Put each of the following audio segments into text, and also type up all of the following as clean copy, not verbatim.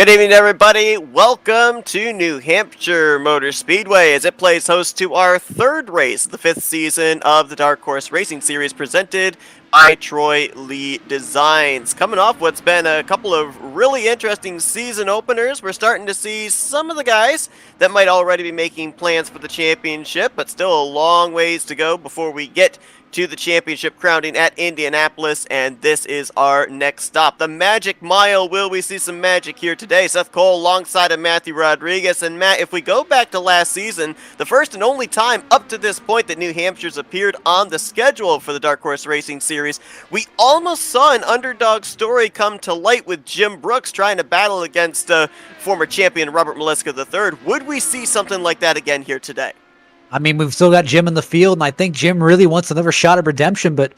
Good evening, everybody. Welcome to New Hampshire Motor Speedway as it plays host to our third race of the fifth season of the Dark Horse Racing Series presented by Troy Lee Designs. Coming off what's been a couple of really interesting season openers, we're starting to see some of the guys that might already be making plans for the championship, but still a long ways to go before we get to the championship crowning at Indianapolis, and this is our next stop. The Magic Mile. Will we see some magic here today? Seth Cole alongside of Matthew Rodriguez. And Matt, if we go back to last season, the first and only time up to this point that New Hampshire's appeared on the schedule for the Dark Horse Racing Series, we almost saw an underdog story come to light with Jim Brooks trying to battle against former champion Robert Maliska III. Would we see something like that again here today? I mean, we've still got Jim in the field, and I think Jim really wants another shot at redemption, but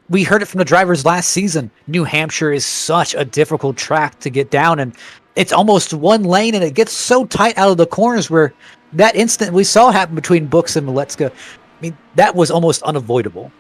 we heard it from the drivers last season. New Hampshire is such a difficult track to get down, and it's almost one lane, and it gets so tight out of the corners where that instant we saw happen between Brooks and Maletzka, I mean, that was almost unavoidable.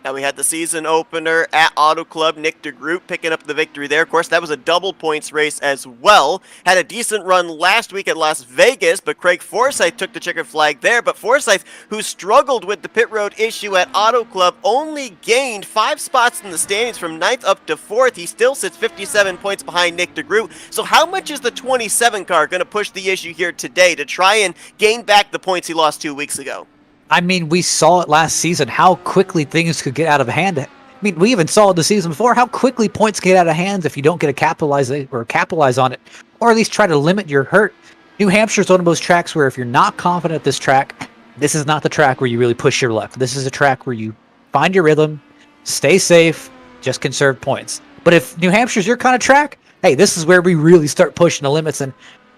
Now we had the season opener at Auto Club. Nick DeGroot picking up the victory there. Of course, that was a double points race as well. Had a decent run last week at Las Vegas, but Craig Forsyth took the checkered flag there. But Forsyth, who struggled with the pit road issue at Auto Club, only gained 5 spots in the standings from 9th up to 4th. He still sits 57 points behind Nick DeGroot. So how much is the 27 car going to push the issue here today to try and gain back the points he lost 2 weeks ago? I mean, we saw it last season, how quickly things could get out of hand. I mean, we even saw it the season before, how quickly points get out of hand if you don't get a capitalize on it, or at least try to limit your hurt. New Hampshire's one of those tracks where if you're not confident at this track, this is not the track where you really push your luck. This is a track where you find your rhythm, stay safe, just conserve points. But if New Hampshire's your kind of track, hey, this is where we really start pushing the limits. And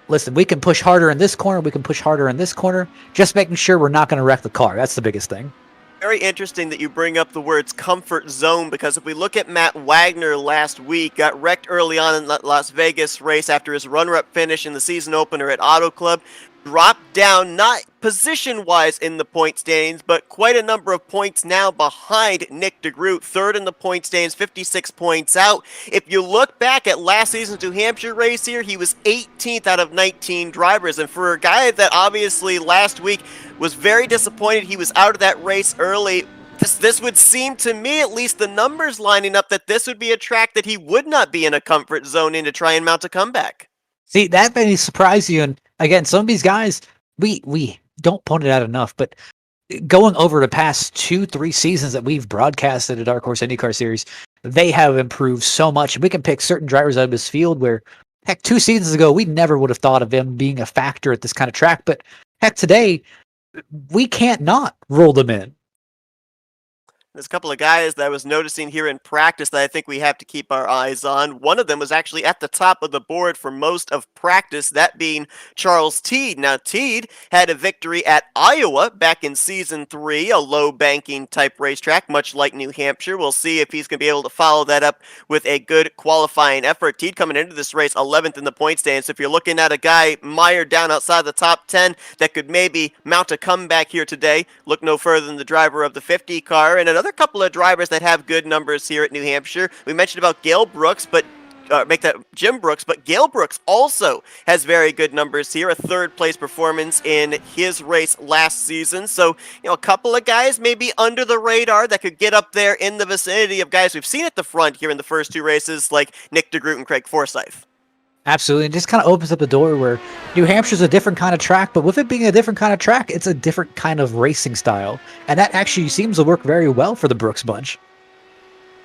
listen, we can push harder in this corner, we can push harder in this corner, just making sure we're not going to wreck the car. That's the biggest thing. Very interesting that you bring up the words comfort zone, because if we look at Matt Wagner last week, got wrecked early on in the Las Vegas race after his runner-up finish in the season opener at Auto Club, dropped down, not position-wise in the point standings, but quite a number of points now behind Nick DeGroot, third in the point standings, 56 points out. If you look back at last season's New Hampshire race here, he was 18th out of 19 drivers, and for a guy that obviously last week was very disappointed he was out of that race early, this would seem to me, at least the numbers lining up, that this would be a track that he would not be in a comfort zone in to try and mount a comeback. See, that may surprise you. And again, some of these guys, we don't point it out enough, but going over the past 2-3 seasons that we've broadcasted a Dark Horse IndyCar series, they have improved so much. We can pick certain drivers out of this field where, heck, 2 seasons ago, we never would have thought of them being a factor at this kind of track. But heck, today, we can't not roll them in. There's a couple of guys that I was noticing here in practice that I think we have to keep our eyes on. One of them was actually at the top of the board for most of practice, that being Charles Teed. Now, Teed had a victory at Iowa back in Season 3, a low-banking type racetrack, much like New Hampshire. We'll see if he's going to be able to follow that up with a good qualifying effort. Teed coming into this race 11th in the point stand, so if you're looking at a guy mired down outside the top 10 that could maybe mount a comeback here today, look no further than the driver of the 50 car, and another couple of drivers that have good numbers here at New Hampshire. We mentioned about Gale Brooks, but Jim Brooks, but Gale Brooks also has very good numbers here, a third-place performance in his race last season. So, a couple of guys maybe under the radar that could get up there in the vicinity of guys we've seen at the front here in the first 2 races, like Nick DeGroot and Craig Forsyth. Absolutely. It just kind of opens up the door where New Hampshire's a different kind of track, but with it being a different kind of track, it's a different kind of racing style. And that actually seems to work very well for the Brooks bunch.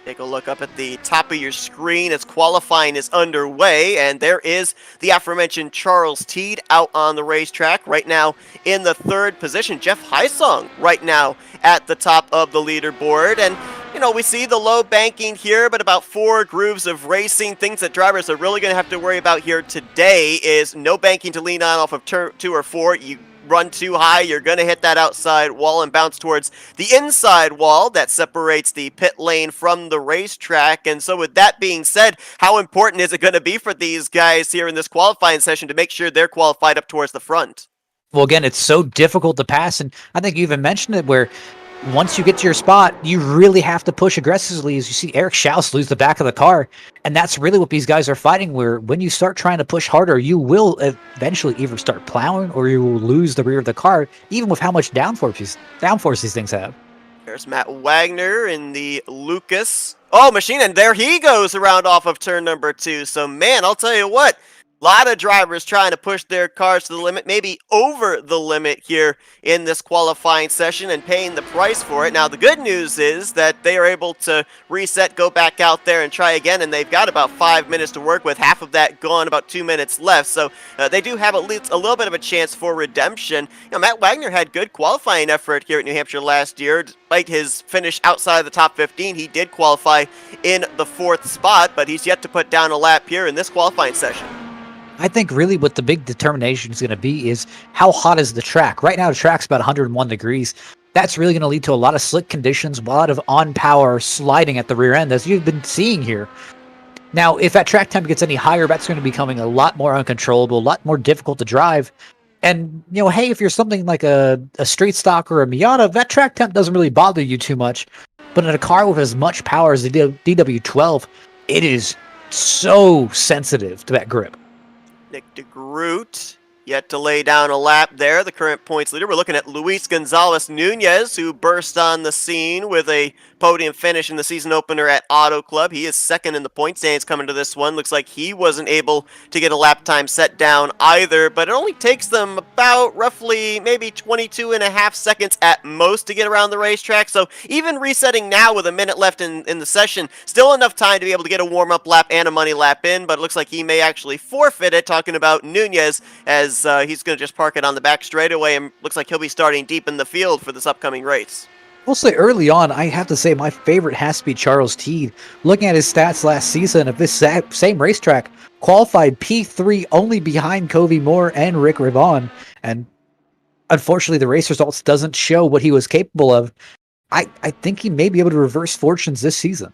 Take a look up at the top of your screen as qualifying is underway, and there is the aforementioned Charles Teed out on the racetrack right now in the 3rd position. Jeff Hysong right now at the top of the leaderboard, and we see the low banking here, but about 4 grooves of racing. Things that drivers are really going to have to worry about here today is no banking to lean on off of turn 2 or 4. You run too high, you're going to hit that outside wall and bounce towards the inside wall that separates the pit lane from the racetrack. And so with that being said, how important is it going to be for these guys here in this qualifying session to make sure they're qualified up towards the front? Well, again, it's so difficult to pass, and I think you even mentioned it where once you get to your spot, you really have to push aggressively as you see Eric Schaus lose the back of the car. And that's really what these guys are fighting, where when you start trying to push harder, you will eventually either start plowing or you will lose the rear of the car, even with how much downforce these things have. There's Matt Wagner in the Lucas. Oh, machine, and there he goes around off of turn number 2. So, man, I'll tell you what, a lot of drivers trying to push their cars to the limit, maybe over the limit here in this qualifying session and paying the price for it. Now, the good news is that they are able to reset, go back out there and try again, and they've got about 5 minutes to work with, half of that gone, about 2 minutes left. So they do have at least a little bit of a chance for redemption. Matt Wagner had good qualifying effort here at New Hampshire last year. Despite his finish outside of the top 15, he did qualify in the 4th spot, but he's yet to put down a lap here in this qualifying session. I think really what the big determination is going to be is how hot is the track. Right now, the track's about 101 degrees. That's really going to lead to a lot of slick conditions, a lot of on-power sliding at the rear end, as you've been seeing here. Now, if that track temp gets any higher, that's going to be becoming a lot more uncontrollable, a lot more difficult to drive. And, hey, if you're something like a street stock or a Miata, that track temp doesn't really bother you too much. But in a car with as much power as the DW12, it is so sensitive to that grip. Nick DeGroot yet to lay down a lap there, the current points leader. We're looking at Luis Gonzalez Nunez, who burst on the scene with a podium finish in the season opener at Auto Club. He is second in the point standings coming to this one. Looks like he wasn't able to get a lap time set down either, but it only takes them about roughly maybe 22 and a half seconds at most to get around the racetrack. So even resetting now with a minute left in the session, still enough time to be able to get a warm-up lap and a money lap in, but it looks like he may actually forfeit it, talking about Nunez, as he's going to just park it on the back straightaway, and looks like he'll be starting deep in the field for this upcoming race. We'll say early on, I have to say my favorite has to be Charles Teed. Looking at his stats last season of this same racetrack, qualified P3 only behind Covey Moore and Rick Rivon, and unfortunately the race results doesn't show what he was capable of. I think he may be able to reverse fortunes this season.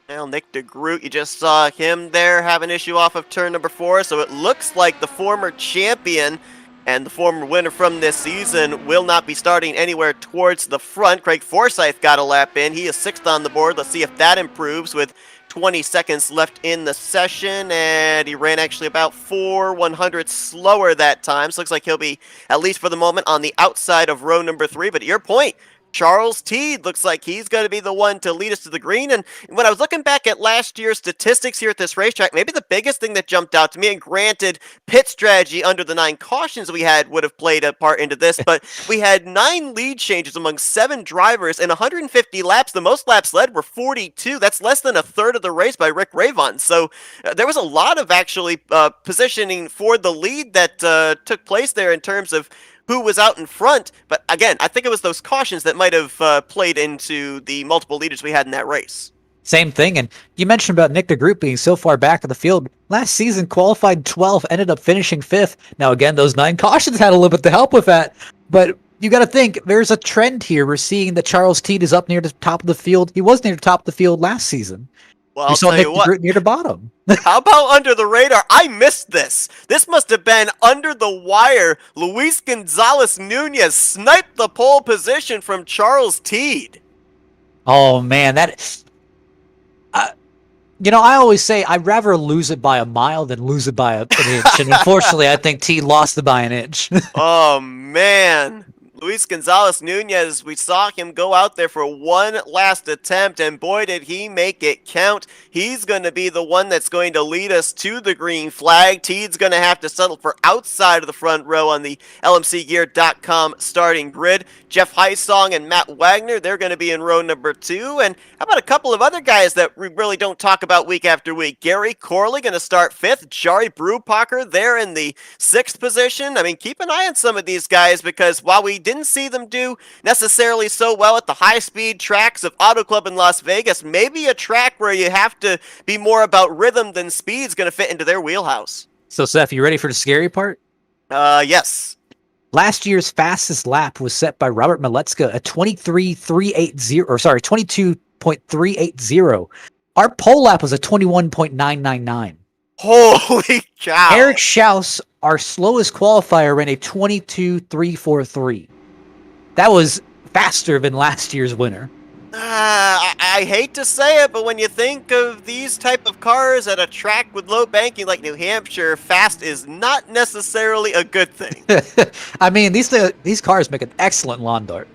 Well, Nick DeGroot, you just saw him there have an issue off of turn number 4, so it looks like the former champion and the former winner from this season will not be starting anywhere towards the front. Craig Forsyth got a lap in. He is 6th on the board. Let's see if that improves with 20 seconds left in the session, and he ran actually about 4/100 slower that time. So looks like he'll be, at least for the moment, on the outside of row number 3. But to your point, Charles Teed looks like he's going to be the one to lead us to the green. And when I was looking back at last year's statistics here at this racetrack, maybe the biggest thing that jumped out to me, and granted, pit strategy under the 9 cautions we had would have played a part into this, but we had 9 lead changes among 7 drivers in 150 laps. The most laps led were 42. That's less than a third of the race by Rick Ravon. So there was a lot of actually positioning for the lead that took place there in terms of who was out in front. But again, I think it was those cautions that might have played into the multiple leaders we had in that race. Same thing, and you mentioned about Nick DeGroot being so far back of the field. Last season, qualified 12th, ended up finishing 5th. Now again, those 9 cautions had a little bit to help with that, but you got to think, there's a trend here. We're seeing that Charles Teed is up near the top of the field. He was near the top of the field last season. Well, You saw Nick DeGroot near the bottom. How about under the radar? I missed this. This must have been under the wire. Luis Gonzalez Nunez sniped the pole position from Charles Teed. Oh man, I always say I'd rather lose it by a mile than lose it by an inch. And unfortunately, I think Teed lost it by an inch. Oh, man. Luis Gonzalez Nunez, we saw him go out there for one last attempt, and boy, did he make it count. He's going to be the one that's going to lead us to the green flag. Teed's going to have to settle for outside of the front row on the LMCgear.com starting grid. Jeff Heisong and Matt Wagner, they're going to be in row number 2. And how about a couple of other guys that we really don't talk about week after week? Gary Corley going to start 5th. Jari Brubacher there in the 6th position. I mean, keep an eye on some of these guys, because while we didn't see them do necessarily so well at the high-speed tracks of Auto Club in Las Vegas, maybe a track where you have to be more about rhythm than speed is going to fit into their wheelhouse. So, Seth, you ready for the scary part? Yes. Last year's fastest lap was set by Robert Maletska at 22.380. Our pole lap was a 21.999. Holy cow. Eric Schaus, our slowest qualifier, ran a 22.343. That was faster than last year's winner. I hate to say it, but when you think of these type of cars at a track with low banking like New Hampshire, fast is not necessarily a good thing. I mean, these cars make an excellent lawn dart.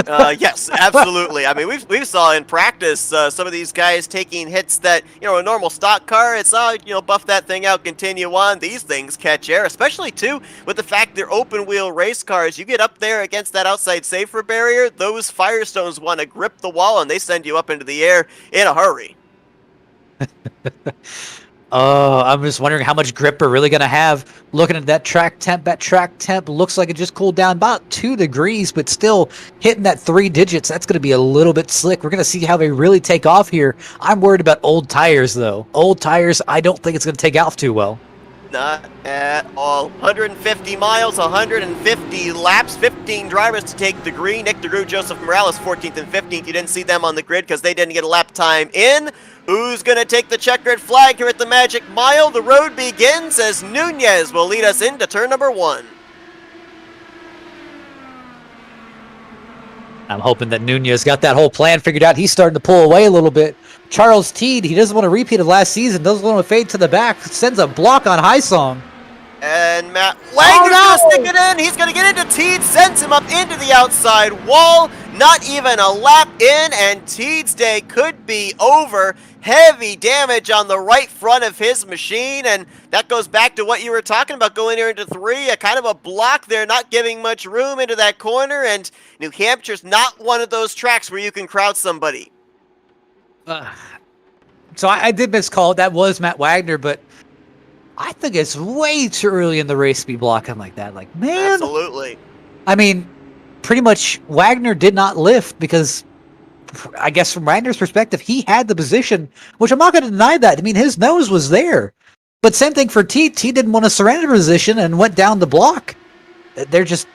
Yes, absolutely. I mean, we saw in practice some of these guys taking hits that, a normal stock car, it's, buff that thing out, continue on. These things catch air, especially, too, with the fact they're open-wheel race cars. You get up there against that outside safer barrier, those Firestones want to grip the wall, and they send you up into the air in a hurry. Oh, I'm just wondering how much grip we're really going to have. Looking at that track temp looks like it just cooled down about 2 degrees, but still hitting that 3 digits. That's going to be a little bit slick. We're going to see how they really take off here. I'm worried about old tires, though. Old tires, I don't think it's going to take off too well. Not at all. 150 miles, 150 laps, 15 drivers to take the green. Nick DeGroot, Joseph Morales, 14th and 15th. You didn't see them on the grid because they didn't get a lap time in. Who's going to take the checkered flag here at the Magic Mile? The road begins as Nunez will lead us into turn number 1. I'm hoping that Nunez got that whole plan figured out. He's starting to pull away a little bit. Charles Teed, he doesn't want to repeat of last season, doesn't want to fade to the back, sends a block on High Song. And Matt Wagner's going to stick it in. He's going to get into Teed, sends him up into the outside wall. Not even a lap in, and Teed's day could be over. Heavy damage on the right front of his machine, and that goes back to what you were talking about going here into 3, a kind of a block there, not giving much room into that corner, and New Hampshire's not one of those tracks where you can crowd somebody. So I did miscall it. That was Matt Wagner, but I think it's way too early in the race to be blocking like that. Like, man. Absolutely. I mean, pretty much Wagner did not lift because I guess from Wagner's perspective, he had the position, which I'm not going to deny that. I mean, his nose was there. But same thing for T. T didn't want to surrender position and went down the block. They're just,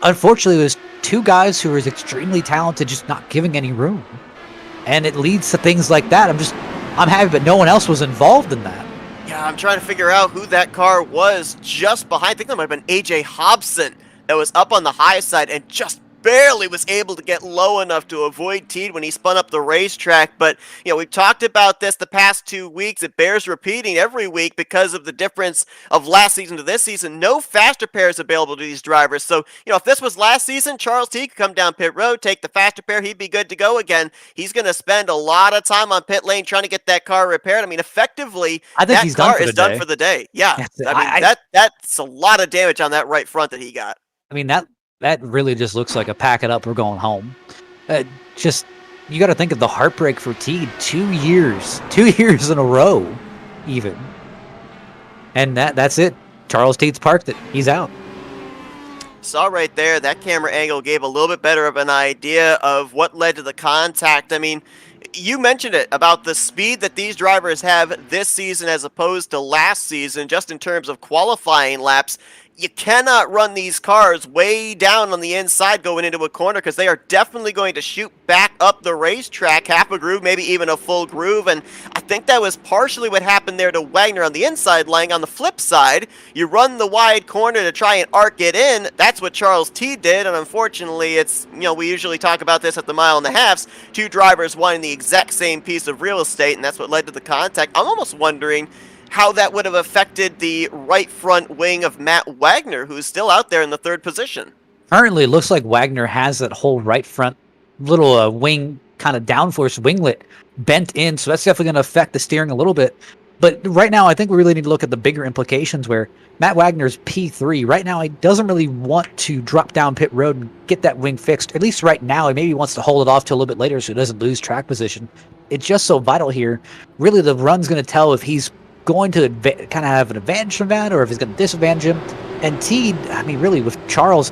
unfortunately, it was 2 guys who were extremely talented, just not giving any room. And it leads to things like that. I'm happy, but no one else was involved in that. Yeah, I'm trying to figure out who that car was just behind. I think that might have been AJ Hobson that was up on the high side and just barely was able to get low enough to avoid Teed when he spun up the racetrack. But, we've talked about this the past 2 weeks. It bears repeating every week because of the difference of last season to this season. No faster pairs available to these drivers. So, if this was last season, Charles T could come down pit road, take the faster pair, he'd be good to go again. He's going to spend a lot of time on pit lane trying to get that car repaired. I mean, effectively, I think that he's car is done for the day. Yeah, that's a lot of damage on that right front that he got. I mean, that really just looks like a pack it up, we're going home. You got to think of the heartbreak for Teed. 2 years in a row, even. And that's it. Charles Teed's parked it. He's out. Saw right there, that camera angle gave a little bit better of an idea of what led to the contact. I mean, you mentioned it about the speed that these drivers have this season as opposed to last season, just in terms of qualifying laps. You cannot run these cars way down on the inside going into a corner because they are definitely going to shoot back up the racetrack, half a groove, maybe even a full groove, and I think that was partially what happened there to Wagner on the inside lane. On the flip side, you run the wide corner to try and arc it in. That's what Charles T did, and unfortunately, it's, we usually talk about this at the mile and a halfs, 2 drivers wanting the exact same piece of real estate, and that's what led to the contact. I'm almost wondering how that would have affected the right front wing of Matt Wagner, who's still out there in the 3rd position. Currently, it looks like Wagner has that whole right front little wing, kind of downforce winglet bent in, so that's definitely going to affect the steering a little bit. But right now, I think we really need to look at the bigger implications where Matt Wagner's P3. Right now, he doesn't really want to drop down pit road and get that wing fixed. At least right now, he maybe wants to hold it off till a little bit later so he doesn't lose track position. It's just so vital here. Really, the run's going to tell if he's going to kind of have an advantage from that or if he's going to disadvantage him. And Teed, I mean, really, with Charles,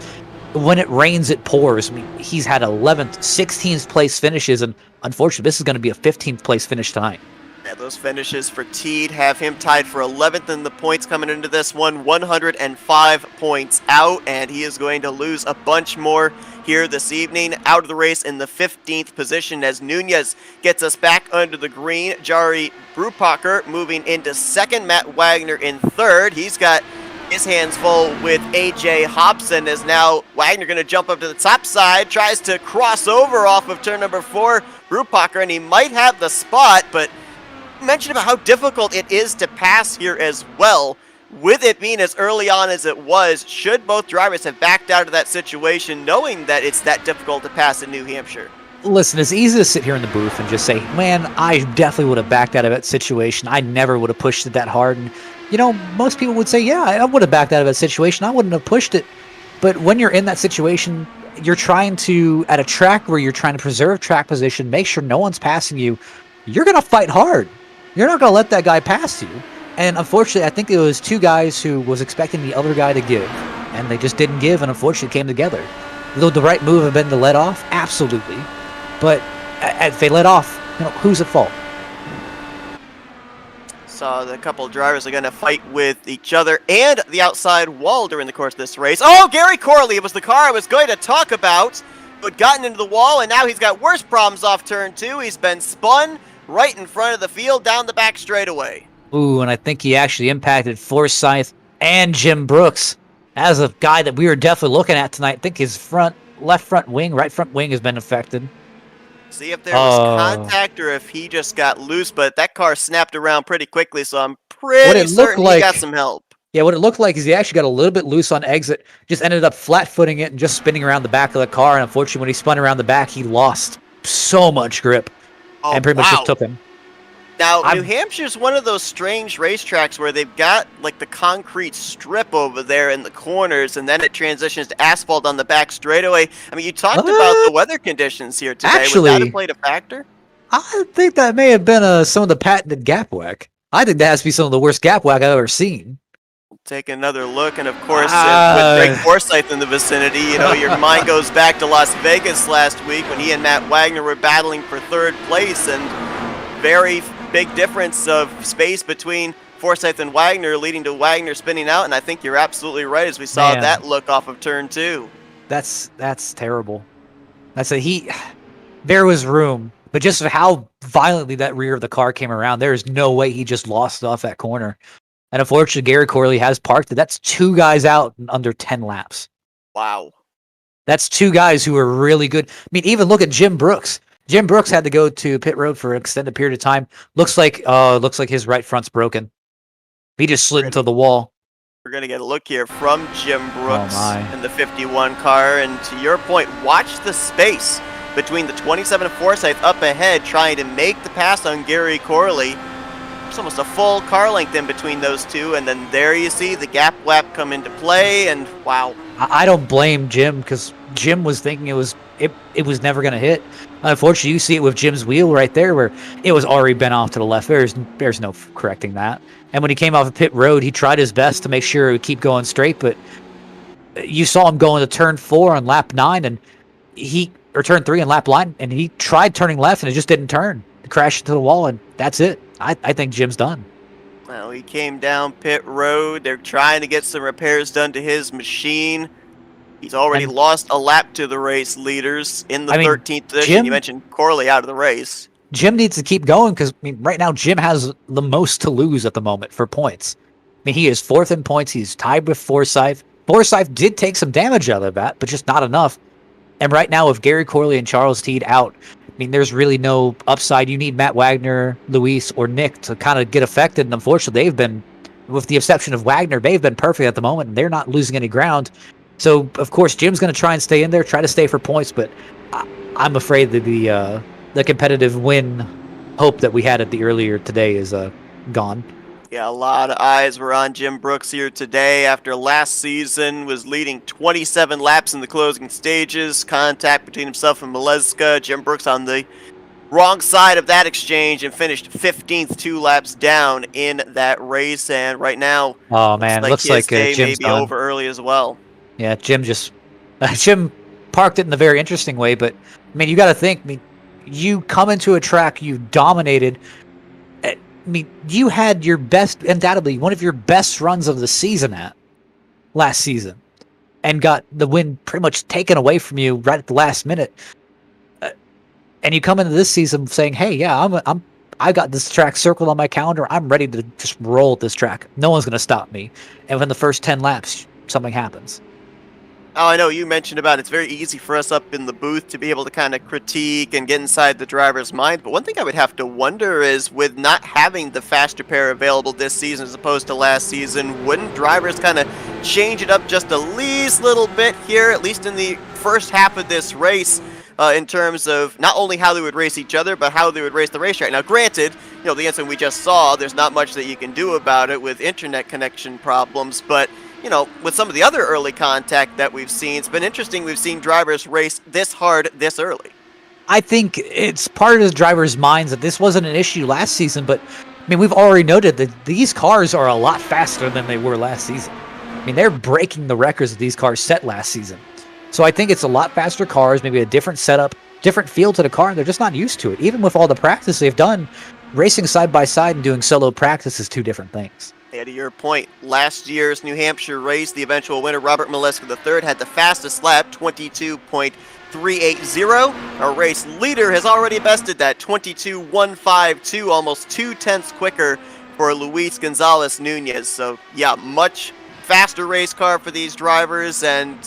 when it rains, it pours. I mean, he's had 11th, 16th place finishes, and unfortunately, this is going to be a 15th place finish tonight. Yeah, those finishes for Teed have him tied for 11th in the points coming into this one, 105 points out, and he is going to lose a bunch more here this evening. Out of the race in the 15th position as Nunez gets us back under the green. Jari Brupacher moving into 2nd, Matt Wagner in 3rd. He's got his hands full with AJ Hobson, as now Wagner going to jump up to the top side, tries to cross over off of turn number 4, Brupacher, and he might have the spot, but mention about how difficult it is to pass here as well. With it being as early on as it was, should both drivers have backed out of that situation knowing that it's that difficult to pass in New Hampshire? Listen, it's easy to sit here in the booth and just say, man, I definitely would have backed out of that situation. I never would have pushed it that hard. And, most people would say, yeah, I would have backed out of that situation. I wouldn't have pushed it. But when you're in that situation, you're trying to, at a track where you're trying to preserve track position, make sure no one's passing you, you're going to fight hard. You're not going to let that guy pass you. And unfortunately, I think it was two guys who was expecting the other guy to give, and they just didn't give, and unfortunately it came together. Would the right move have been to let off? Absolutely. But if they let off, who's at fault? Saw the couple of drivers are going to fight with each other and the outside wall during the course of this race. Oh, Gary Corley, it was the car I was going to talk about, who had gotten into the wall, and now he's got worse problems off turn 2. He's been spun right in front of the field down the back straightaway. Ooh, and I think he actually impacted Forsyth and Jim Brooks. As a guy that we were definitely looking at tonight, I think his left front wing, right front wing has been affected. See if there was contact or if he just got loose, but that car snapped around pretty quickly, so I'm pretty certain he got some help. Yeah, what it looked like is he actually got a little bit loose on exit, just ended up flat-footing it and just spinning around the back of the car, and unfortunately when he spun around the back, he lost so much grip and pretty much just took him. Now, New Hampshire's one of those strange racetracks where they've got like the concrete strip over there in the corners, and then it transitions to asphalt on the back straightaway. I mean, you talked about the weather conditions here today. Actually, would that have played a factor? I think that may have been some of the patented gap whack. I think that has to be some of the worst gap whack I've ever seen. Take another look, and of course, with Greg Forsyth in the vicinity, your mind goes back to Las Vegas last week when he and Matt Wagner were battling for third place, and very big difference of space between Forsyth and Wagner, leading to Wagner spinning out, and I think you're absolutely right as we saw that look off of turn 2. That's terrible. There was room, but just how violently that rear of the car came around, there is no way he just lost off that corner. And unfortunately, Gary Corley has parked it. That's 2 guys out in under 10 laps. Wow. That's 2 guys who are really good. I mean, even look at Jim Brooks. Jim Brooks had to go to pit road for an extended period of time. Looks like his right front's broken. He just slid into the wall. We're going to get a look here from Jim Brooks in the 51 car. And to your point, watch the space between the 27 and Forsyth up ahead trying to make the pass on Gary Corley. There's almost a full car length in between those two. And then there you see the gap wrap come into play. And wow. I don't blame Jim because Jim was thinking it was never going to hit. Unfortunately, you see it with Jim's wheel right there where it was already bent off to the left. There's no correcting that. And when he came off the pit road, he tried his best to make sure it would keep going straight, but you saw him going to turn 4 on lap 9 and turn 3 on lap 9, and he tried turning left and it just didn't turn. He crashed into the wall, and that's it. I think Jim's done. Well, he came down pit road. They're trying to get some repairs done to his machine. He's already lost a lap to the race leaders in the 13th position. You mentioned Corley out of the race. Jim needs to keep going because right now Jim has the most to lose at the moment for points. He is 4th in points. He's tied with Forsyth. Forsyth did take some damage out of that, but just not enough. And right now, with Gary Corley and Charles Teed out, there's really no upside. You need Matt Wagner, Luis, or Nick to kind of get affected. And unfortunately, they've been, with the exception of Wagner, they've been perfect at the moment, and they're not losing any ground. So, of course, Jim's going to try and stay in there, try to stay for points, but I'm afraid that the competitive win hope that we had at the earlier today is gone. Yeah, a lot of eyes were on Jim Brooks here today after last season was leading 27 laps in the closing stages. Contact between himself and Maleska. Jim Brooks on the wrong side of that exchange and finished 15th, 2 laps down in that race. And right now, looks like Jim's may be over early as well. Yeah, Jim parked it in a very interesting way, but you got to think. You come into a track you've dominated. You had your best, undoubtedly one of your best runs of the season last season, and got the win pretty much taken away from you right at the last minute. And you come into this season saying, "Hey, yeah, I got this track circled on my calendar. I'm ready to just roll this track. No one's going to stop me. And within the first 10 laps, something happens. Oh, I know you mentioned about it's very easy for us up in the booth to be able to kind of critique and get inside the driver's mind. But one thing I would have to wonder is with not having the faster pair available this season as opposed to last season, wouldn't drivers kind of change it up just a least little bit here, at least in the first half of this race? In terms of not only how they would race each other, but how they would race the racetrack. Now, granted, the incident we just saw, there's not much that you can do about it with internet connection problems, but, with some of the other early contact that we've seen, it's been interesting we've seen drivers race this hard this early. I think it's part of the drivers' minds that this wasn't an issue last season, but, we've already noted that these cars are a lot faster than they were last season. They're breaking the records that these cars set last season. So I think it's a lot faster cars, maybe a different setup, different feel to the car, and they're just not used to it. Even with all the practice they've done, racing side by side and doing solo practice is two different things. Yeah, to your point, last year's New Hampshire race, the eventual winner, Robert Mileska III, had the fastest lap, 22.380. Our race leader has already bested that, 22.152, almost 2/10 quicker for Luis Gonzalez Nunez. So, yeah, much faster race car for these drivers, and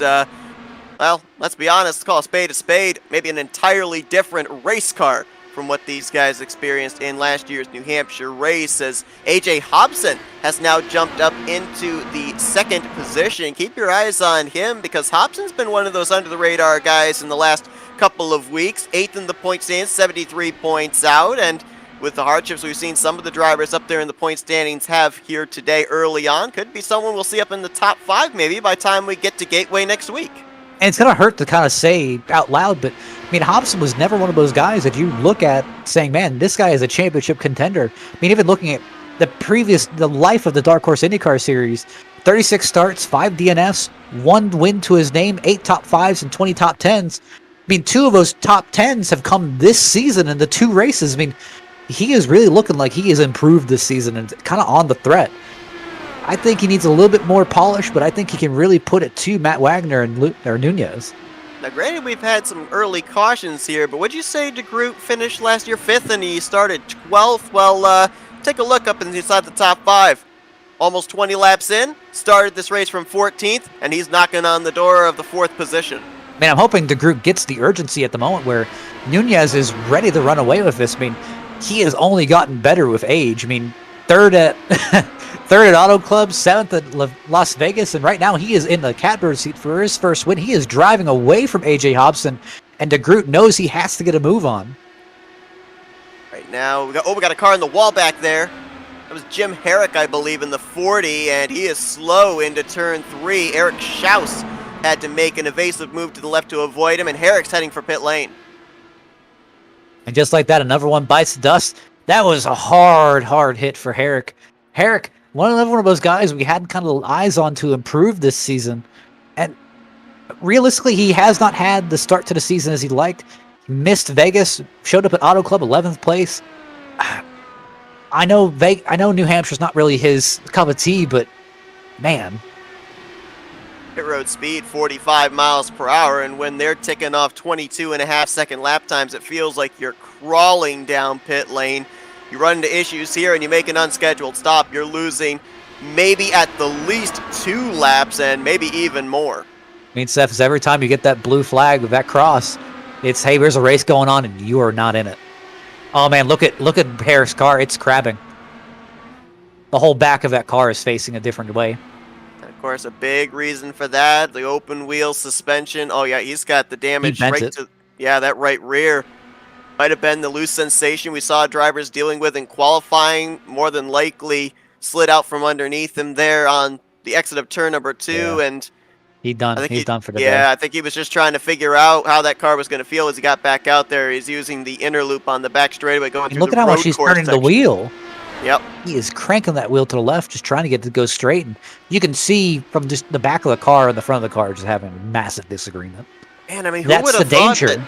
well, let's be honest, let's call a spade, maybe an entirely different race car from what these guys experienced in last year's New Hampshire race, as A.J. Hobson has now jumped up into the second position. Keep your eyes on him because Hobson's been one of those under-the-radar guys in the last couple of weeks. 8th in the point standings, 73 points out, and with the hardships we've seen some of the drivers up there in the point standings have here today early on, could be someone we'll see up in the top 5 maybe by the time we get to Gateway next week. And it's going to hurt to kind of say out loud, but Hobson was never one of those guys that you look at saying, man, this guy is a championship contender. Even looking at the life of the Dark Horse IndyCar series, 36 starts, 5 DNFs, 1 win to his name, 8 top 5s and 20 top 10s. 2 of those top 10s have come this season in the 2 races. He is really looking like he has improved this season and kind of on the threat. I think he needs a little bit more polish, but I think he can really put it to Matt Wagner and Nunez. Now, granted, we've had some early cautions here, but would you say DeGroot finished last year 5th and he started 12th? Well, take a look up inside the top 5. Almost 20 laps in, started this race from 14th, and he's knocking on the door of the 4th position. I'm hoping DeGroot gets the urgency at the moment where Nunez is ready to run away with this. He has only gotten better with age. Third at third at Auto Club, 7th at Las Vegas, and right now he is in the catbird seat for his first win. He is driving away from A.J. Hobson, and DeGroot knows he has to get a move on. Right now, we got a car in the wall back there. That was Jim Herrick, I believe, in the 40, and he is slow into turn 3. Eric Schaus had to make an evasive move to the left to avoid him, and Herrick's heading for pit lane. And just like that, another one bites the dust. That was a hard hit for Herrick. Herrick, one of those guys we had kind of eyes on to improve this season. And realistically, he has not had the start to the season as he liked. He missed Vegas, showed up at Auto Club, 11th place. I know New Hampshire's not really his cup of tea, but man. Pit road speed, 45 miles per hour, and when they're ticking off 22.5-second lap times, it feels like you're crawling down pit lane. You run into issues here and you make an unscheduled stop, you're losing maybe at the least 2 laps and maybe even more. Seth, is every time you get that blue flag with that cross, it's, hey, there's a race going on and you are not in it. Oh man, look at Herrick's car, it's crabbing. The whole back of that car is facing a different way. Of course, a big reason for that, the open wheel suspension. Oh yeah, he's got the damage right to that right rear. Might have been the loose sensation we saw drivers dealing with in qualifying. More than likely slid out from underneath him there on the exit of turn number 2, and he's done for the day. Yeah, I think he was just trying to figure out how that car was going to feel as he got back out there. He's using the inner loop on the back straightaway going through the road course. Look at how much he's turning the wheel. Yep. He is cranking that wheel to the left, just trying to get it to go straight. And you can see from just the back of the car and the front of the car just having a massive disagreement. Man, who that's would have the danger.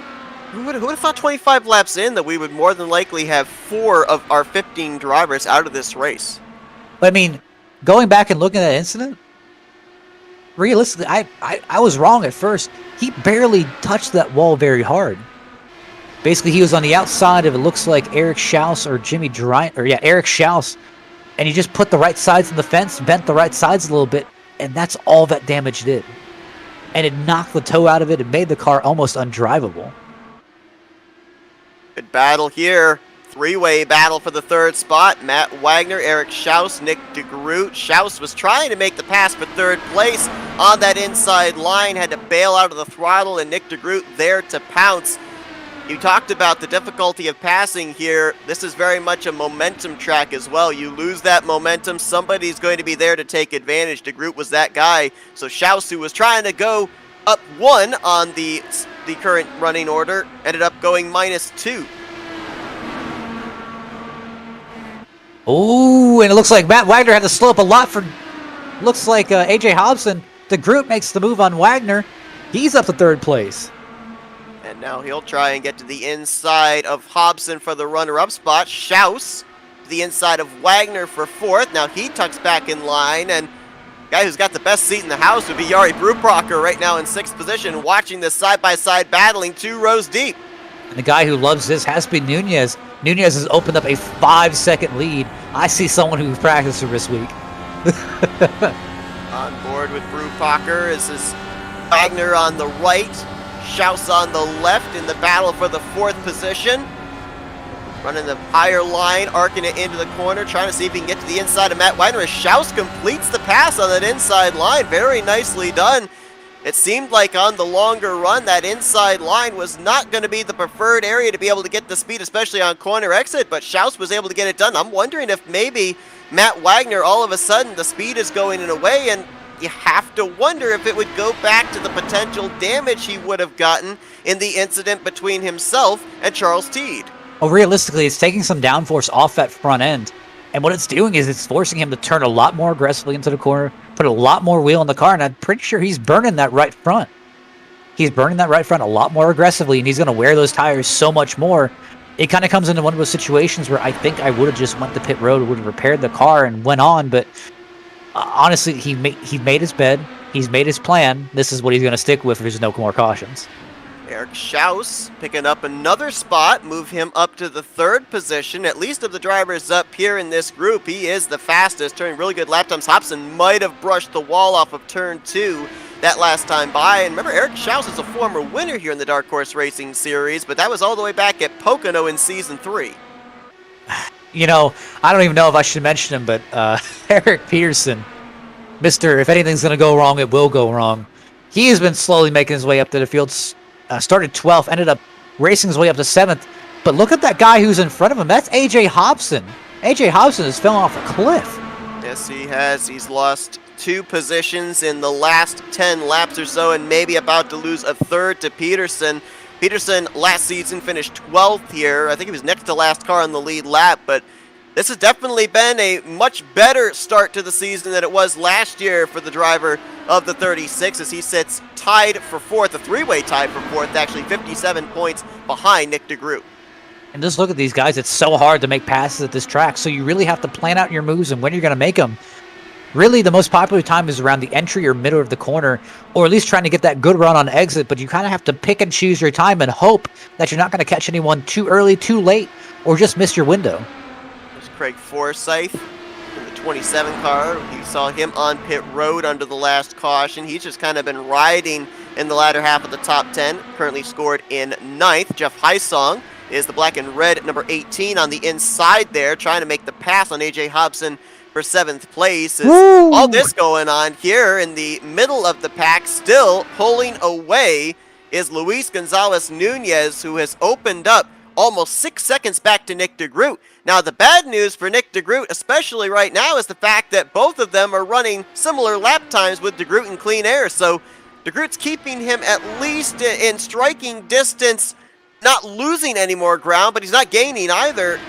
Who would have thought 25 laps in that we would more than likely have 4 of our 15 drivers out of this race? Going back and looking at that incident, realistically, I was wrong at first. He barely touched that wall very hard. Basically, he was on the outside of, it looks like, Eric Schaus or Jimmy Dryant, or yeah, Eric Schaus, and he just put the right sides in the fence, bent the right sides a little bit, and that's all that damage did. And it knocked the toe out of it. It made the car almost undrivable. Good battle here. Three-way battle for the third spot. Matt Wagner, Eric Schaus, Nick DeGroot. Schaus was trying to make the pass for third place on that inside line, had to bail out of the throttle, and Nick DeGroot there to pounce. You talked about the difficulty of passing here. This is very much a momentum track as well. You lose that momentum, somebody's going to be there to take advantage. DeGroot was that guy. So Schaus, who was trying to go up 1 on the current running order, ended up going -2. Oh, and it looks like Matt Wagner had to slow up a lot for, looks like AJ Hobson. DeGroot makes the move on Wagner. He's up to third place. And now he'll try and get to the inside of Hobson for the runner-up spot. Schaus to the inside of Wagner for fourth. Now he tucks back in line, and the guy who's got the best seat in the house would be Jari Brubacher right now in 6th position, watching this side-by-side battling 2 rows deep. And the guy who loves this has to be Nunez. Nunez has opened up a 5-second lead. I see someone who's practiced for this week. On board with Brubacher is Wagner on the right, Schaus on the left in the battle for the 4th position. Running the higher line, arcing it into the corner, trying to see if he can get to the inside of Matt Wagner as Schaus completes the pass on that inside line. Very nicely done. It seemed like on the longer run, that inside line was not going to be the preferred area to be able to get the speed, especially on corner exit, but Schaus was able to get it done. I'm wondering if maybe Matt Wagner, all of a sudden, the speed is going in a way, and you have to wonder if it would go back to the potential damage he would have gotten in the incident between himself and Charles Teed. Well, realistically, it's taking some downforce off that front end. And what it's doing is it's forcing him to turn a lot more aggressively into the corner, put a lot more wheel in the car, and I'm pretty sure he's burning that right front. He's burning that right front a lot more aggressively, and he's going to wear those tires so much more. It kind of comes into one of those situations where I think I would have just went to pit road, would have repaired the car, and went on, but honestly, he made his bed, he's made his plan. This is what he's going to stick with if there's no more cautions. Eric Schaus picking up another spot, move him up to the 3rd position. At least of the drivers up here in this group, he is the fastest, turning really good lap times. Hobson might have brushed the wall off of turn 2 that last time by. And remember, Eric Schaus is a former winner here in the Dark Horse Racing Series, but that was all the way back at Pocono in Season 3. You know, I don't even know if I should mention him, but Eric Peterson, Mr. If anything's going to go wrong, it will go wrong. He has been slowly making his way up to the field. Started 12th, ended up racing his way up to 7th. But look at that guy who's in front of him. That's AJ Hobson. AJ Hobson has fallen off a cliff. Yes, he has. He's lost 2 positions in the last 10 laps or so, and maybe about to lose a 3rd to Peterson. Peterson last season finished 12th here. I think he was next to last car on the lead lap, but this has definitely been a much better start to the season than it was last year for the driver of the 36, as he sits tied for 4th, a 3-way tie for 4th, actually 57 points behind Nick DeGroot. And just look at these guys. It's so hard to make passes at this track, so you really have to plan out your moves and when you're going to make them. Really, the most popular time is around the entry or middle of the corner, or at least trying to get that good run on exit, but you kind of have to pick and choose your time and hope that you're not going to catch anyone too early, too late, or just miss your window. There's Craig Forsyth in the 27 car. You saw him on pit road under the last caution. He's just kind of been riding in the latter half of the top 10, currently scored in 9th. Jeff Heisong is the black and red number 18 on the inside there, trying to make the pass on AJ Hobson for 7th place. Is all this going on here in the middle of the pack, still pulling away, is Luis Gonzalez Nunez, who has opened up almost 6 seconds back to Nick DeGroot. Now, the bad news for Nick DeGroot, especially right now, is the fact that both of them are running similar lap times with DeGroot in clean air. So DeGroot's keeping him at least in striking distance, not losing any more ground, but he's not gaining either.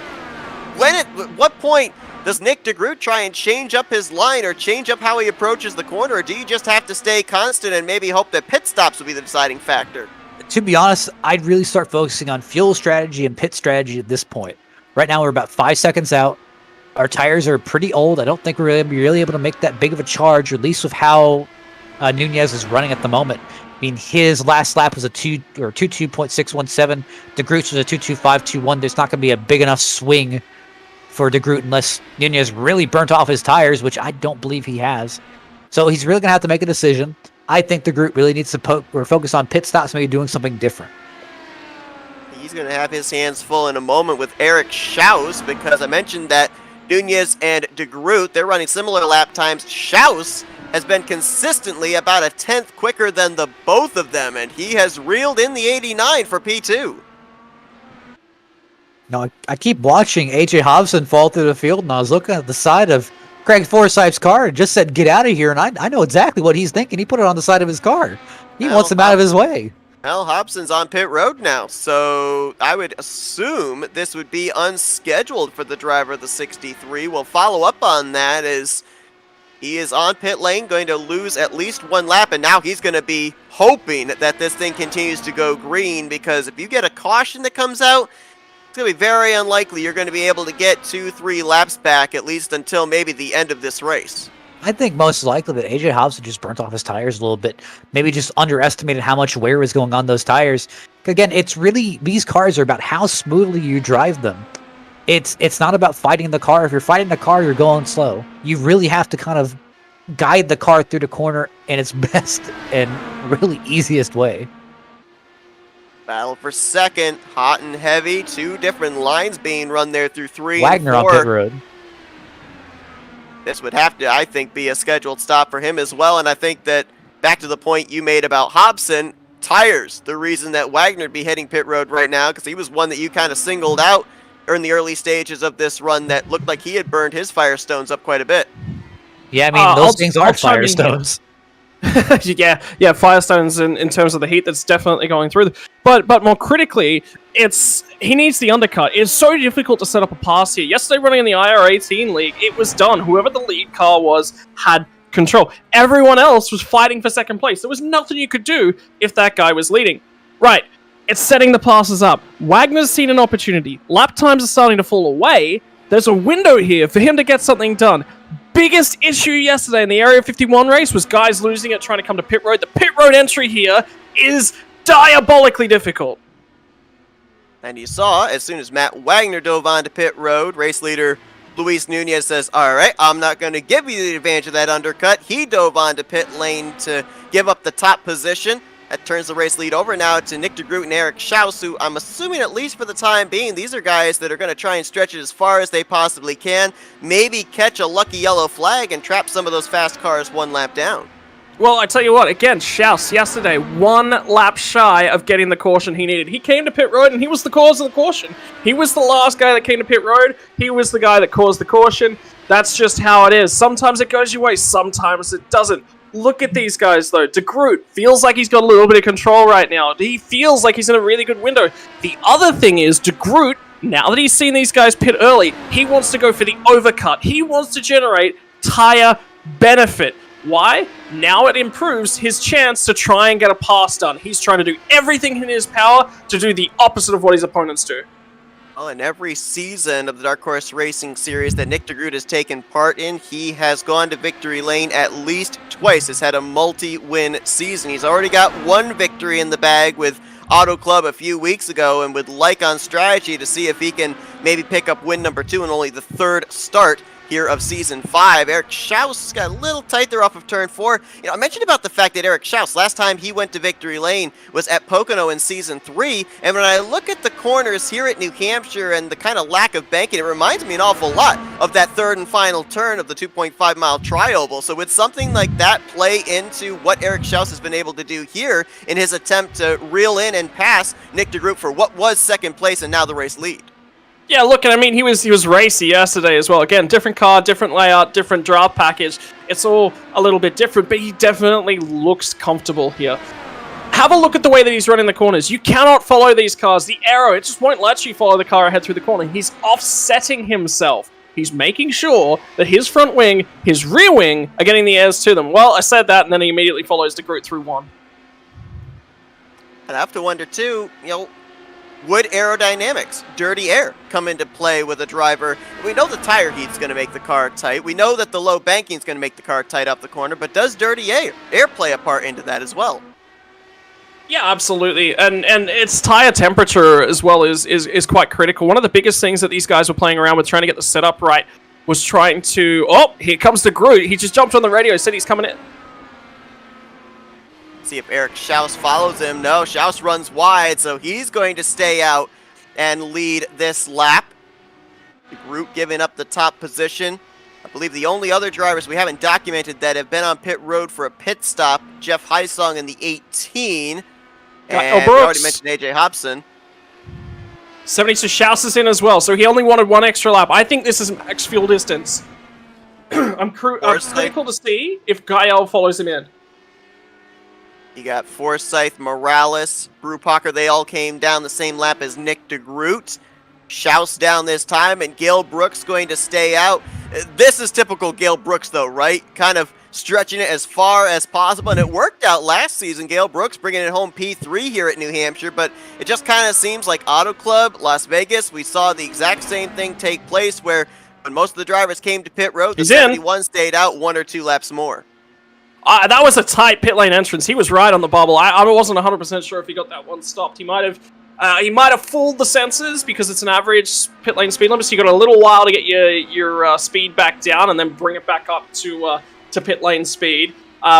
At what point does Nick DeGroot try and change up his line or change up how he approaches the corner, or do you just have to stay constant and maybe hope that pit stops will be the deciding factor? To be honest, I'd really start focusing on fuel strategy and pit strategy at this point. Right now, we're about 5 seconds out. Our tires are pretty old. I don't think we're going to be really able to make that big of a charge, or at least with how Nunez is running at the moment. I mean, his last lap was a 22.617. DeGroot's was a 22521. There's not going to be a big enough swing for DeGroot unless Nunez really burnt off his tires, which I don't believe he has. So he's really going to have to make a decision. I think DeGroot really needs to focus on pit stops, maybe doing something different. He's going to have his hands full in a moment with Eric Schaus, because I mentioned that Nunez and DeGroot, they're running similar lap times. Schaus has been consistently about a tenth quicker than the both of them, and he has reeled in the 89 for P2. Now, I keep watching A.J. Hobson fall through the field, and I was looking at the side of Craig Forsyth's car and just said, "Get out of here," and I know exactly what he's thinking. He put it on the side of his car. He wants him out of his way. Well, Hobson's on pit road now, so I would assume this would be unscheduled for the driver of the 63. We'll follow up on that as he is on pit lane, going to lose at least one lap, and now he's going to be hoping that this thing continues to go green, because if you get a caution that comes out, it's going to be very unlikely you're going to be able to get 2-3 laps back, at least until maybe the end of this race. I think most likely that AJ Hobson just burnt off his tires a little bit. Maybe just underestimated how much wear was going on those tires. Again, it's really, these cars are about how smoothly you drive them. It's not about fighting the car. If you're fighting the car, you're going slow. You really have to kind of guide the car through the corner in its best and really easiest way. Battle for second, hot and heavy. Two different lines being run there through 3 Wagner and 4. on pit road. This would have to, I think, be a scheduled stop for him as well. And I think that, back to the point you made about Hobson, tires, the reason that Wagner would be hitting pit road right now, because he was one that you kind of singled out in the early stages of this run that looked like he had burned his Firestones up quite a bit. Yeah, I mean, those things are Firestones. yeah, Firestones in terms of the heat that's definitely going through. But more critically, he needs the undercut. It's so difficult to set up a pass here. Yesterday, running in the IR18 league, it was done. Whoever the lead car was had control. Everyone else was fighting for second place. There was nothing you could do if that guy was leading. Right, it's setting the passes up. Wagner's seen an opportunity. Lap times are starting to fall away. There's a window here for him to get something done. Biggest issue yesterday in the Area 51 race was guys losing it, trying to come to pit road. The pit road entry here is diabolically difficult. And you saw, as soon as Matt Wagner dove onto pit road, race leader Luis Nunez says, "All right, I'm not going to give you the advantage of that undercut." He dove onto pit lane to give up the top position. That turns the race lead over now to Nick DeGroot and Eric Schaus, who I'm assuming, at least for the time being, these are guys that are going to try and stretch it as far as they possibly can, maybe catch a lucky yellow flag and trap some of those fast cars one lap down. Well, I tell you what, again, Schaus yesterday, 1 lap shy of getting the caution he needed. He came to pit road and he was the cause of the caution. He was the last guy that came to pit road. He was the guy that caused the caution. That's just how it is. Sometimes it goes your way, sometimes it doesn't. Look at these guys, though. DeGroot feels like he's got a little bit of control right now. He feels like he's in a really good window. The other thing is, DeGroot, now that he's seen these guys pit early, he wants to go for the overcut. He wants to generate tire benefit. Why? Now it improves his chance to try and get a pass done. He's trying to do everything in his power to do the opposite of what his opponents do. Well, in every season of the Dark Horse Racing Series that Nick DeGroot has taken part in, he has gone to victory lane at least twice. Has had a multi-win season. He's already got 1 victory in the bag with Auto Club a few weeks ago, and would like on strategy to see if he can maybe pick up win number 2 and only the 3rd start here of Season 5. Eric Schaus got a little tight there off of Turn 4. I mentioned about the fact that Eric Schaus, last time he went to victory lane was at Pocono in Season 3, and when I look at the corners here at New Hampshire and the kind of lack of banking, it reminds me an awful lot of that 3rd and final turn of the 2.5-mile tri-oval. So would something like that play into what Eric Schaus has been able to do here in his attempt to reel in and pass Nick DeGroot for what was second place and now the race lead? Yeah, look, and I mean, he was racy yesterday as well. Again, different car, different layout, different draft package. It's all a little bit different, but he definitely looks comfortable here. Have a look at the way that he's running the corners. You cannot follow these cars. The arrow, it just won't let you follow the car ahead through the corner. He's offsetting himself. He's making sure that his front wing, his rear wing, are getting the airs to them. Well, I said that, and then he immediately follows DeGroot through 1. And I have to wonder, too, would aerodynamics, dirty air, come into play with a driver? We know the tire heat's going to make the car tight. We know that the low banking's going to make the car tight up the corner, but does dirty air play a part into that as well? Yeah, absolutely, and it's tire temperature as well is quite critical. One of the biggest things that these guys were playing around with, trying to get the setup right, was trying to. Oh, here comes the Groot. He just jumped on the radio, said he's coming in. See if Eric Schaus follows him. No, Schaus runs wide, so he's going to stay out and lead this lap. Groot giving up the top position. I believe the only other drivers we haven't documented that have been on pit road for a pit stop, Jeff Heisong in the 18. And we already mentioned AJ Hobson. 72 Schaus is in as well, so he only wanted one extra lap. I think this is max fuel distance. I'm critical to see if Gael follows him in. You got Forsyth, Morales, Brubacher. They all came down the same lap as Nick DeGroot. Schaus down this time, and Gale Brooks going to stay out. This is typical Gale Brooks, though, right? Kind of stretching it as far as possible, and it worked out last season. Gale Brooks bringing it home P3 here at New Hampshire, but it just kind of seems like Auto Club, Las Vegas, we saw the exact same thing take place where when most of the drivers came to pit road, the 71 stayed out 1 or 2 laps more. That was a tight pit lane entrance. He was right on the bubble. I wasn't 100% sure if he got that one stopped. He might have fooled the sensors because it's an average pit lane speed limit, so you got a little while to get your speed back down and then bring it back up to pit lane speed,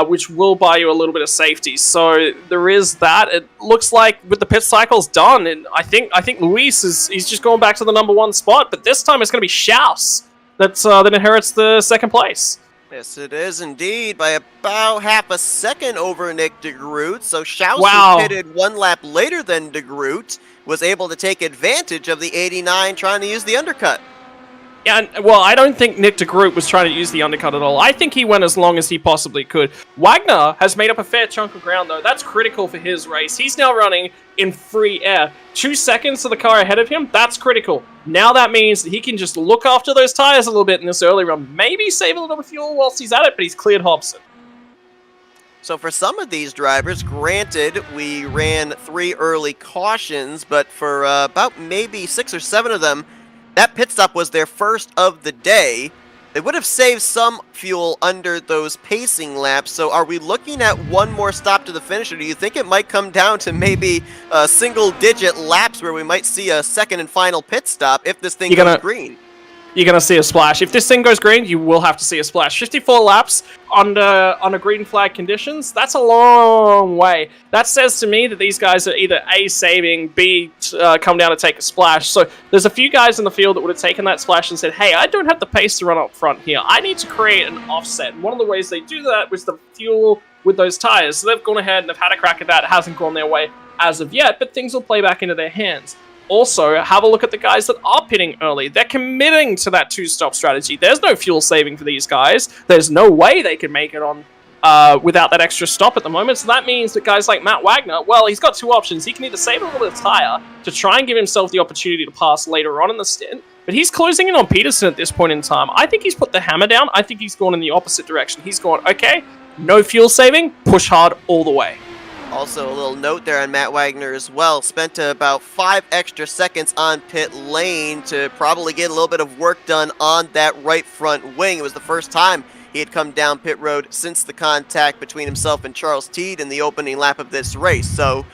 which will buy you a little bit of safety. So there is that. It looks like with the pit cycles done, and I think Luis he's just going back to the #1 spot, but this time it's going to be Schaus that inherits the second place. Yes, it is indeed, by about half a second over Nick DeGroot. So Schaus, wow, who pitted 1 lap later than DeGroot, was able to take advantage of the 89 trying to use the undercut. Yeah, well, I don't think Nick DeGroot was trying to use the undercut at all. I think he went as long as he possibly could. Wagner has made up a fair chunk of ground, though. That's critical for his race. He's now running in free air. 2 seconds to the car ahead of him, that's critical. Now that means that he can just look after those tires a little bit in this early run. Maybe save a little bit of fuel whilst he's at it, but he's cleared Hobson. So for some of these drivers, granted, we ran 3 early cautions, but for about maybe 6 or 7 of them, that pit stop was their first of the day. They would have saved some fuel under those pacing laps, so are we looking at 1 more stop to the finish, or do you think it might come down to maybe single-digit laps where we might see a second and final pit stop if this thing goes green? You're going to see a splash. If this thing goes green, you will have to see a splash. 54 laps under green flag conditions, that's a long way. That says to me that these guys are either A, saving, B, come down to take a splash. So there's a few guys in the field that would have taken that splash and said, hey, I don't have the pace to run up front here. I need to create an offset. And one of the ways they do that was the fuel with those tires. So they've gone ahead and they've had a crack at that. It hasn't gone their way as of yet, but things will play back into their hands. Also, have a look at the guys that are pitting early. They're committing to that 2-stop strategy. There's no fuel saving for these guys. There's no way they can make it on without that extra stop at the moment. So that means that guys like Matt Wagner, well, he's got 2 options. He can either save a little bit of tire to try and give himself the opportunity to pass later on in the stint, but he's closing in on Peterson at this point in time. I think he's put the hammer down. I think he's gone in the opposite direction. He's gone, okay, no fuel saving, push hard all the way. Also, a little note there on Matt Wagner as well. Spent about 5 extra seconds on pit lane to probably get a little bit of work done on that right front wing. It was the first time he had come down pit road since the contact between himself and Charles Teed in the opening lap of this race. So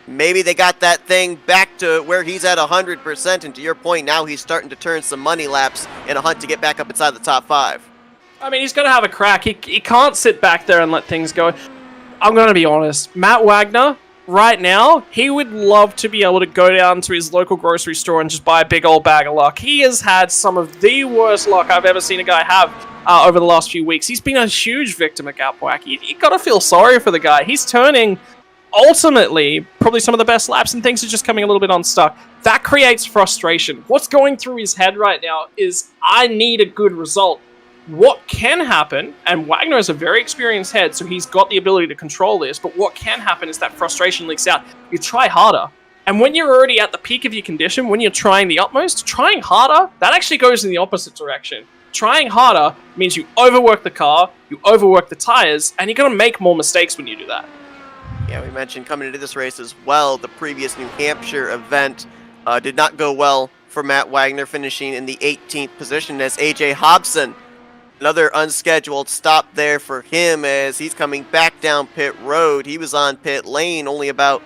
maybe they got that thing back to where he's at 100%. And to your point, now he's starting to turn some money laps in a hunt to get back up inside the top 5. I mean, he's got to have a crack. He can't sit back there and let things go. I'm going to be honest. Matt Wagner, right now, he would love to be able to go down to his local grocery store and just buy a big old bag of luck. He has had some of the worst luck I've ever seen a guy have over the last few weeks. He's been a huge victim at Gapwack. You got to feel sorry for the guy. He's turning, ultimately, probably some of the best laps, and things are just coming a little bit unstuck. That creates frustration. What's going through his head right now is, I need a good result. What can happen, and Wagner has a very experienced head, so he's got the ability to control this, but what can happen is that frustration leaks out. You try harder, and when you're already at the peak of your condition, when you're trying the utmost, trying harder, that actually goes in the opposite direction. Trying harder means you overwork the car, you overwork the tires, and you're going to make more mistakes when you do that. Yeah, we mentioned coming into this race as well, the previous New Hampshire event did not go well for Matt Wagner, finishing in the 18th position as AJ Hobson Another unscheduled stop there for him as he's coming back down pit road. He was on pit lane only about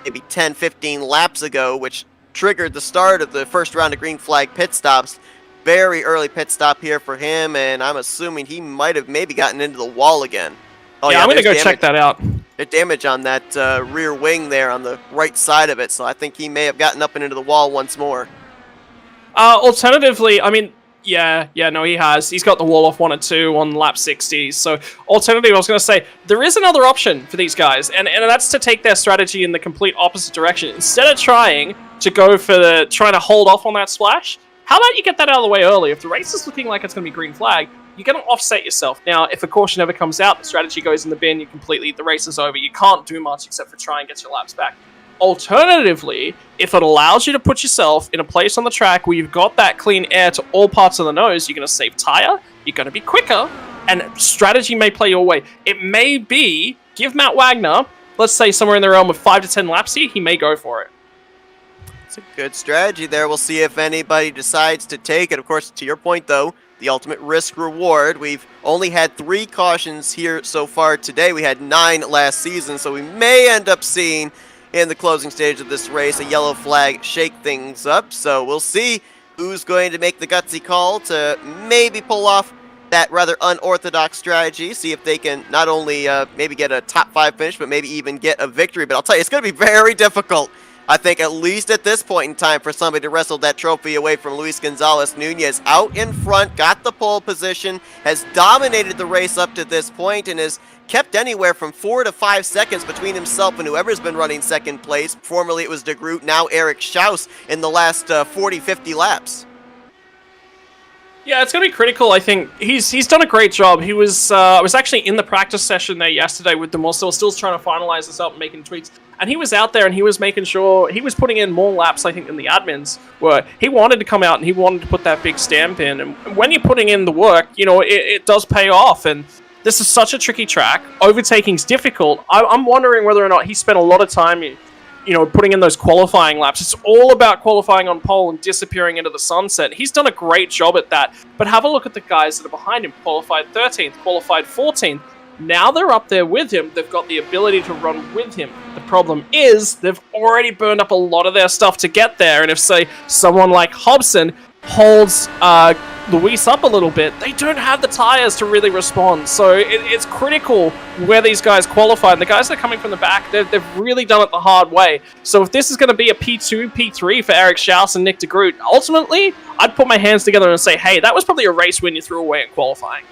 maybe 10, 15 laps ago, which triggered the start of the first round of green flag pit stops. Very early pit stop here for him, and I'm assuming he might have maybe gotten into the wall again. Oh yeah, I'm gonna go check that out. There's damage on that rear wing there on the right side of it, so I think he may have gotten up and into the wall once more. Alternatively, I mean, yeah, no, he has. He's got the wall off 1 or 2 on lap 60. So, alternatively, I was going to say, there is another option for these guys, and that's to take their strategy in the complete opposite direction. Instead of trying to go for trying to hold off on that splash, how about you get that out of the way early? If the race is looking like it's going to be green flag, you're going to offset yourself. Now, if a caution ever comes out, the strategy goes in the bin, the race is over. You can't do much except for try and get your laps back. Alternatively, if it allows you to put yourself in a place on the track where you've got that clean air to all parts of the nose, you're going to save tire, you're going to be quicker, and strategy may play your way. It may be, give Matt Wagner, let's say somewhere in the realm of 5 to 10 laps here, he may go for it. It's a good strategy there. We'll see if anybody decides to take it. Of course, to your point, though, the ultimate risk-reward. We've only had 3 cautions here so far today. We had 9 last season, so we may end up seeing in the closing stage of this race a yellow flag shake things up. So we'll see who's going to make the gutsy call to maybe pull off that rather unorthodox strategy, see if they can not only maybe get a top 5 finish, but maybe even get a victory. But I'll tell you, it's going to be very difficult, I think, at least at this point in time, for somebody to wrestle that trophy away from Luis Gonzalez Nunez. Out in front, got the pole position, has dominated the race up to this point, and has kept anywhere from 4 to 5 seconds between himself and whoever's been running second place. Formerly it was De Groot, now Eric Schaus in the last 40, 50 laps. Yeah, it's going to be critical, I think. He's done a great job. He was I was actually in the practice session there yesterday with them. Still trying to finalize this up and making tweaks. And he was out there and he was making sure, he was putting in more laps, I think, than the admins were. He wanted to come out and he wanted to put that big stamp in. And when you're putting in the work, you know, it does pay off. And this is such a tricky track. Overtaking's difficult. I'm wondering whether or not he spent a lot of time, you know, putting in those qualifying laps. It's all about qualifying on pole and disappearing into the sunset. He's done a great job at that. But have a look at the guys that are behind him. Qualified 13th, qualified 14th. Now they're up there with him. They've got the ability to run with him. The problem is they've already burned up a lot of their stuff to get there. And if, say, someone like Hobson holds Luis up a little bit, they don't have the tires to really respond. So it's critical where these guys qualify. And the guys that are coming from the back, they've really done it the hard way. So if this is going to be a P2, P3 for Eric Schaus and Nick de Groot, ultimately, I'd put my hands together and say, hey, that was probably a race win you threw away in qualifying.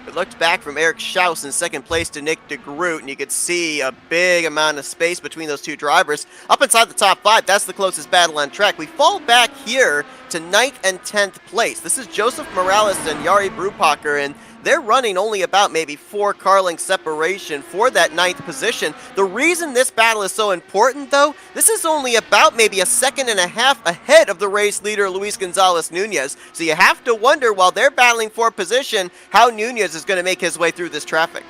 It looked back from Eric Schaus in second place to Nick de Groot, and you could see a big amount of space between those two drivers. Up inside the top 5, that's the closest battle on track. We fall back here to 9th and 10th place. This is Joseph Morales and Jari Brupacher, and they're running only about maybe 4 car length separation for that 9th position. The reason this battle is so important, though, this is only about maybe a second and a half ahead of the race leader, Luis Gonzalez Nunez. So you have to wonder, while they're battling for position, how Nunez is going to make his way through this traffic.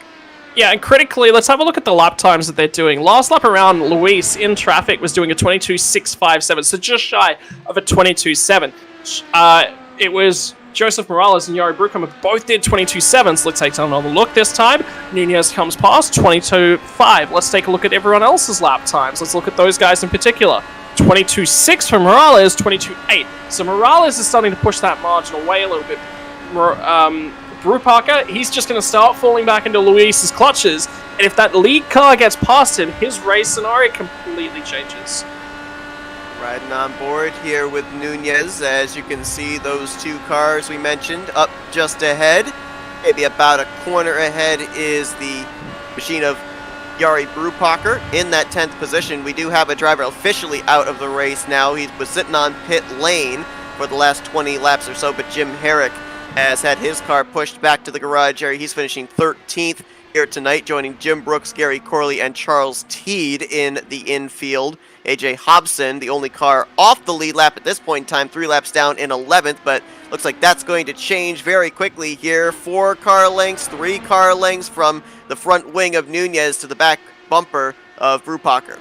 Yeah, and critically, let's have a look at the lap times that they're doing. Last lap around, Luis in traffic was doing a 22.657, so just shy of a 22.7. It was Joseph Morales and Jari Bruckheimer both did 22.7s. Let's take another look this time. Nunez comes past, 22.5. Let's take a look at everyone else's lap times. Let's look at those guys in particular. 22.6 for Morales, 22.8. So Morales is starting to push that margin away a little bit. Brupacher, he's just going to start falling back into Luis's clutches, and if that lead car gets past him, his race scenario completely changes. Riding on board here with Nunez, as you can see those 2 cars we mentioned up just ahead. Maybe about a corner ahead is the machine of Jari Brupacher in that 10th position. We do have a driver officially out of the race now. He was sitting on pit lane for the last 20 laps or so, but Jim Herrick has had his car pushed back to the garage area. He's finishing 13th here tonight, joining Jim Brooks, Gary Corley, and Charles Teed in the infield. AJ Hobson, the only car off the lead lap at this point in time, 3 laps down in 11th, but looks like that's going to change very quickly here. 4 car lengths, 3 car lengths from the front wing of Nunez to the back bumper of Brupacher.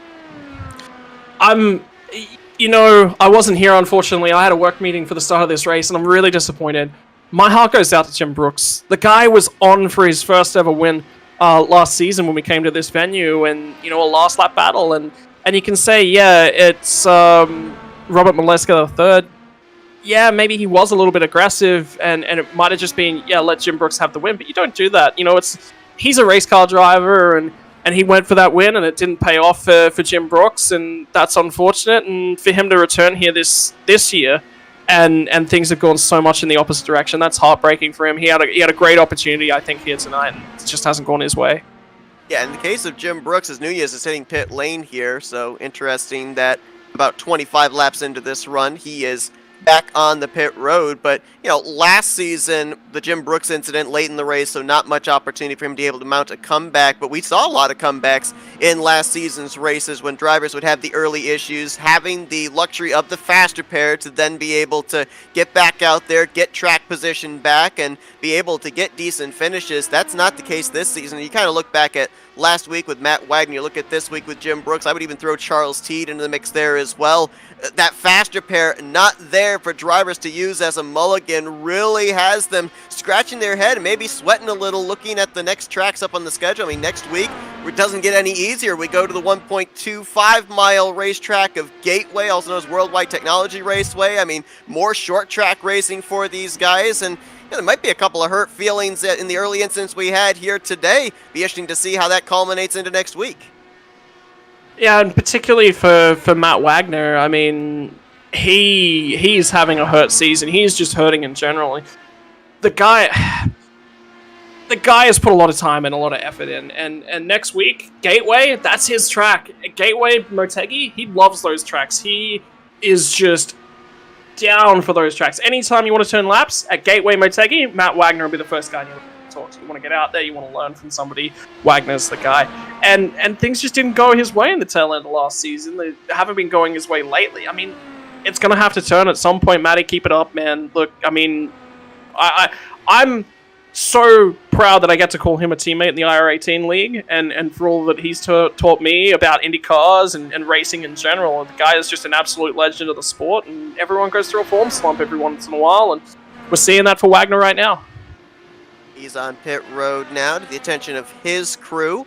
You know, I wasn't here, unfortunately. I had a work meeting for the start of this race, and I'm really disappointed. My heart goes out to Jim Brooks. The guy was on for his first ever win last season when we came to this venue, and a last lap battle, and you can say, yeah, it's Robert Maleska III. Yeah, maybe he was a little bit aggressive, and it might have just been, yeah, let Jim Brooks have the win, but you don't do that. He's a race car driver, and he went for that win, and it didn't pay off for Jim Brooks, and that's unfortunate. And for him to return here this year, and things have gone so much in the opposite direction, that's heartbreaking for him. He had a great opportunity, I think, here tonight, and it just hasn't gone his way. Yeah, in the case of Jim Brooks, as Nunez is hitting pit lane here, so interesting that about 25 laps into this run, he is back on the pit road. But last season, the Jim Brooks incident late in the race, so not much opportunity for him to be able to mount a comeback, but we saw a lot of comebacks in last season's races when drivers would have the early issues, having the luxury of the faster pair to then be able to get back out there, get track position back, and be able to get decent finishes. That's not the case this season. You kind of look back at last week with Matt Wagner, you look at this week with Jim Brooks, I would even throw Charles Teed into the mix there as well. That faster pair not there for drivers to use as a mulligan really has them scratching their head and maybe sweating a little looking at the next tracks up on the schedule. I mean, next week it doesn't get any easier. We go to the 1.25 mile racetrack of Gateway, also known as Worldwide Technology Raceway. I mean, more short track racing for these guys, and there might be a couple of hurt feelings in the early incidents we had here today. Be interesting to see how that culminates into next week. Yeah, and particularly for Matt Wagner, I mean, he's having a hurt season. He's just hurting in general. The guy has put a lot of time and a lot of effort in, and next week, Gateway, that's his track. Gateway Motegi, he loves those tracks. He is just down for those tracks. Anytime you want to turn laps at Gateway Motegi, Matt Wagner will be the first guy you talk to. You want to get out there, you want to learn from somebody, Wagner's the guy. And things just didn't go his way in the tail end of last season. They haven't been going his way lately. I mean, it's going to have to turn at some point. Matty, keep it up, man. Look, I mean, I'm so proud that I get to call him a teammate in the IR18 league, and for all that he's taught me about Indy cars and racing in general. The guy is just an absolute legend of the sport, and everyone goes through a form slump every once in a while, and we're seeing that for Wagner right now. He's on pit road now to the attention of his crew.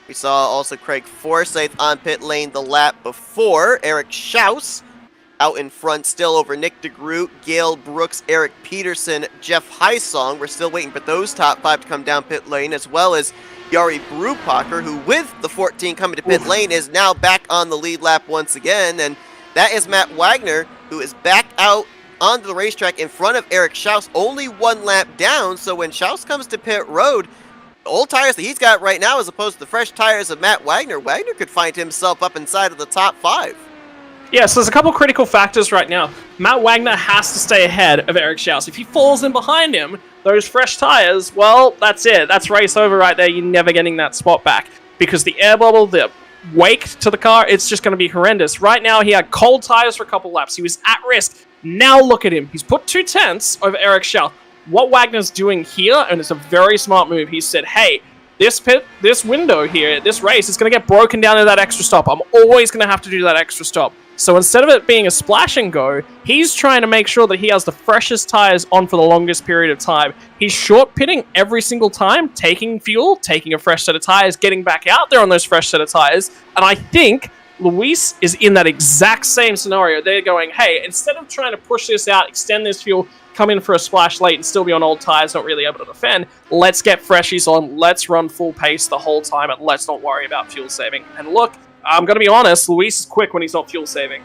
We saw also Craig Forsyth on pit lane the lap before. Eric Schaus out in front still over Nick DeGroot, Gail Brooks, Eric Peterson, Jeff Heisong. We're still waiting for those top five to come down pit lane, as well as Jari Brupacher, who with the 14 coming to pit lane is now back on the lead lap once again. And that is Matt Wagner, who is back out onto the racetrack in front of Eric Schaus, only one lap down. So when Schaus comes to pit road, the old tires that he's got right now as opposed to the fresh tires of Matt Wagner, Wagner could find himself up inside of the top five. Yeah, so there's a couple critical factors right now. Matt Wagner has to stay ahead of Eric Schaus. If he falls in behind him, those fresh tires, well, that's it. That's race over right there. You're never getting that spot back. Because the air bubble, the wake to the car, it's just going to be horrendous. Right now, he had cold tires for a couple laps. He was at risk. Now look at him. He's put 2/10 over Eric Schaus. What Wagner's doing here, and it's a very smart move, he said, hey, this window here, this race is going to get broken down to that extra stop. I'm always going to have to do that extra stop. So instead of it being a splash and go, he's trying to make sure that he has the freshest tires on for the longest period of time. He's short pitting every single time, taking fuel, taking a fresh set of tires, getting back out there on those fresh set of tires. And I think Luis is in that exact same scenario. They're going, hey, instead of trying to push this out, extend this fuel, come in for a splash late and still be on old tires, not really able to defend, let's get freshies on, let's run full pace the whole time, and let's not worry about fuel saving. And look, I'm going to be honest, Luis is quick when he's not fuel saving.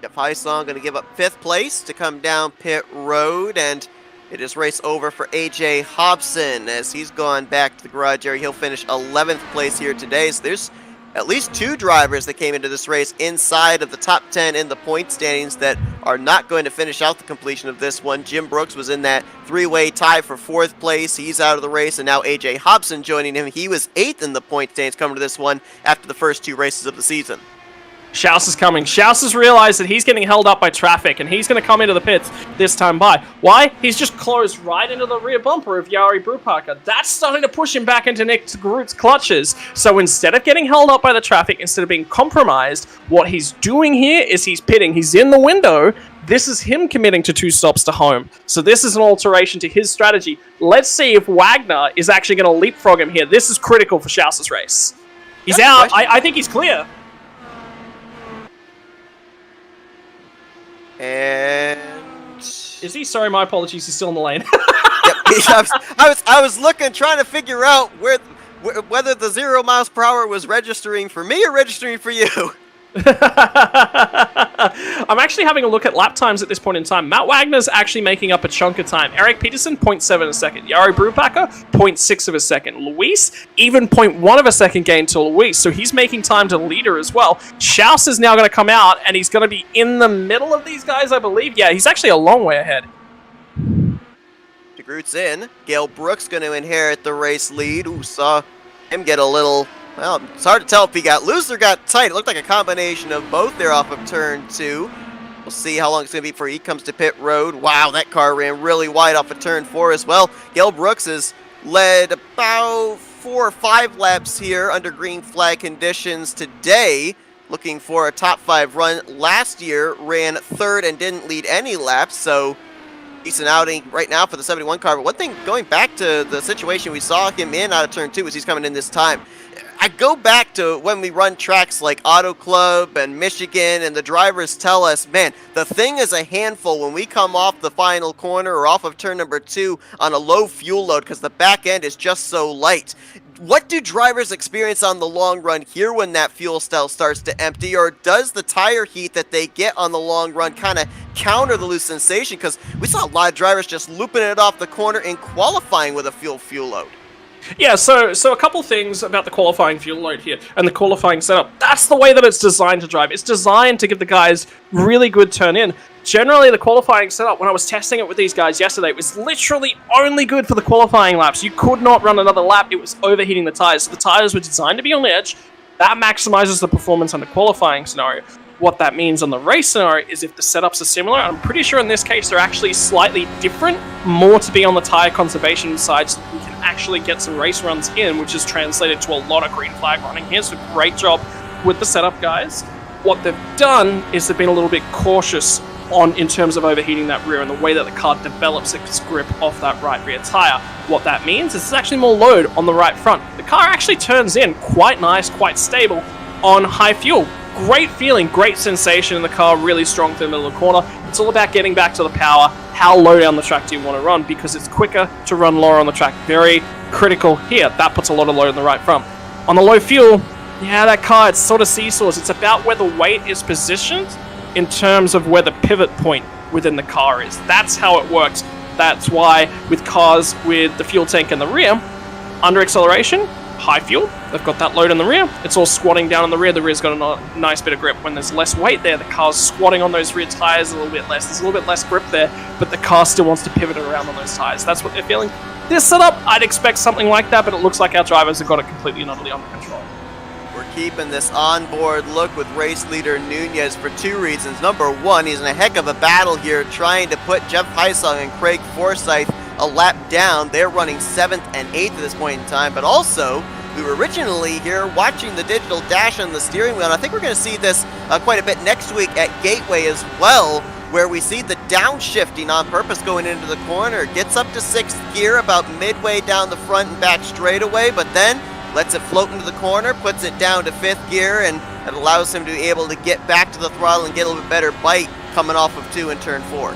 Jeff Heisong going to give up 5th place to come down pit road, and it is race over for AJ Hobson as he's gone back to the garage area. He'll finish 11th place here today. So there's at least 2 drivers that came into this race inside of the top 10 in the point standings that are not going to finish out the completion of this one. Jim Brooks was in that 3-way tie for 4th place. He's out of the race, and now AJ Hobson joining him. He was 8th in the point standings coming to this one after the first 2 races of the season. Schaus is coming. Schaus has realized that he's getting held up by traffic, and he's going to come into the pits this time by. Why? He's just closed right into the rear bumper of Jari Brupacher. That's starting to push him back into Nick DeGroot's clutches. So instead of getting held up by the traffic, instead of being compromised, what he's doing here is he's pitting. He's in the window, This is him committing to 2 stops to home. So this is an alteration to his strategy. Let's see if Wagner is actually going to leapfrog him here. This is critical for Schaus's race. He's out. I think he's clear. And is he? Sorry, my apologies. He's still in the lane. Yep. I was looking, trying to figure out whether the 0 miles per hour was registering for me or registering for you. I'm actually having a look at lap times at this point in time. Matt Wagner's actually making up a chunk of time. Eric Peterson, 0.7 a second. Jari Brubacher, 0.6 of a second. Luis, even 0.1 of a second gain to Luis. So he's making time to the leader as well. Schaus is now going to come out, and he's going to be in the middle of these guys, I believe. Yeah, he's actually a long way ahead. DeGroot's in. Gale Brooks going to inherit the race lead. Ooh, saw him get a little... Well, it's hard to tell if he got loose or got tight. It looked like a combination of both there off of turn 2. We'll see how long it's going to be before he comes to pit road. Wow, that car ran really wide off of turn 4 as well. Gale Brooks has led about 4 or 5 laps here under green flag conditions today, looking for a top 5 run. Last year ran 3rd and didn't lead any laps, so decent outing right now for the 71 car. But one thing, going back to the situation we saw him in out of turn 2 as he's coming in this time, I go back to when we run tracks like Auto Club and Michigan, and the drivers tell us, man, the thing is a handful when we come off the final corner or off of turn number 2 on a low fuel load because the back end is just so light. What do drivers experience on the long run here when that fuel cell starts to empty, or does the tire heat that they get on the long run kind of counter the loose sensation? Because we saw a lot of drivers just looping it off the corner in qualifying with a fuel load. Yeah, so a couple things about the qualifying fuel load here and the qualifying setup. That's the way that it's designed to drive. It's designed to give the guys really good turn in. Generally, the qualifying setup, when I was testing it with these guys yesterday, it was literally only good for the qualifying laps. You could not run another lap. It was overheating the tires. So the tires were designed to be on edge. That maximizes the performance on the qualifying scenario. What that means on the race scenario is if the setups are similar, and I'm pretty sure in this case they're actually slightly different, more to be on the tire conservation side so that we can actually get some race runs in, which is translated to a lot of green flag running here. So great job with the setup, guys. What they've done is they've been a little bit cautious in terms of overheating that rear and the way that the car develops its grip off that right rear tire. What that means is there's actually more load on the right front. The car actually turns in quite nice, quite stable on high fuel. Great feeling, great sensation in the car, really strong through the middle of the corner. It's all about getting back to the power. How low down the track do you want to run? Because it's quicker to run lower on the track. Very critical here. That puts a lot of load in the right front. On the low fuel, yeah, that car, it's sort of seesaws. It's about where the weight is positioned in terms of where the pivot point within the car is. That's how it works. That's why with cars with the fuel tank in the rear, under acceleration, high fuel, they've got that load in the rear, it's all squatting down on the rear, the rear's got a nice bit of grip. When there's less weight there, the car's squatting on those rear tires a little bit less, there's a little bit less grip there, but the car still wants to pivot around on those tires. That's what they're feeling. This setup, I'd expect something like that, but it looks like our drivers have got it completely and utterly under control. We're keeping this onboard look with race leader Nunez for 2 reasons. Number 1, he's in a heck of a battle here trying to put Jeff Heisong and Craig Forsyth a lap down. They're running 7th and 8th at this point in time, but also we were originally here watching the digital dash on the steering wheel, and I think we're going to see this quite a bit next week at Gateway as well, where we see the downshifting on purpose going into the corner. Gets up to 6th gear about midway down the front and back straightaway, but then lets it float into the corner, puts it down to 5th gear, and it allows him to be able to get back to the throttle and get a little bit better bite coming off of 2 and turn 4.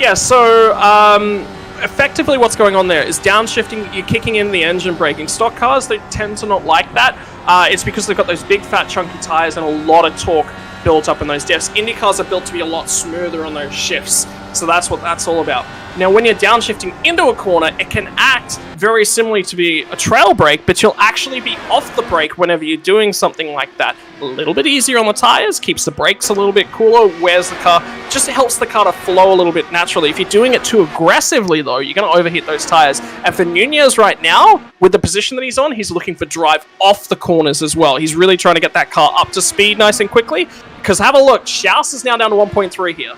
Yeah, so effectively what's going on there is downshifting, you're kicking in the engine braking. Stock cars, they tend to not like that. It's because they've got those big fat chunky tires and a lot of torque built up in those diffs. Indy cars are built to be a lot smoother on those shifts, so that's what that's all about. Now when you're downshifting into a corner, it can act very similarly to be a trail brake, but you'll actually be off the brake whenever you're doing something like that. A little bit easier on the tires, keeps the brakes a little bit cooler, wears the car, just helps the car to flow a little bit naturally. If you're doing it too aggressively though, you're going to overheat those tires. And for Nunez right now, with the position that he's on, he's looking for drive off the corners as well. He's really trying to get that car up to speed nice and quickly, because have a look, Schaus is now down to 1.3 here.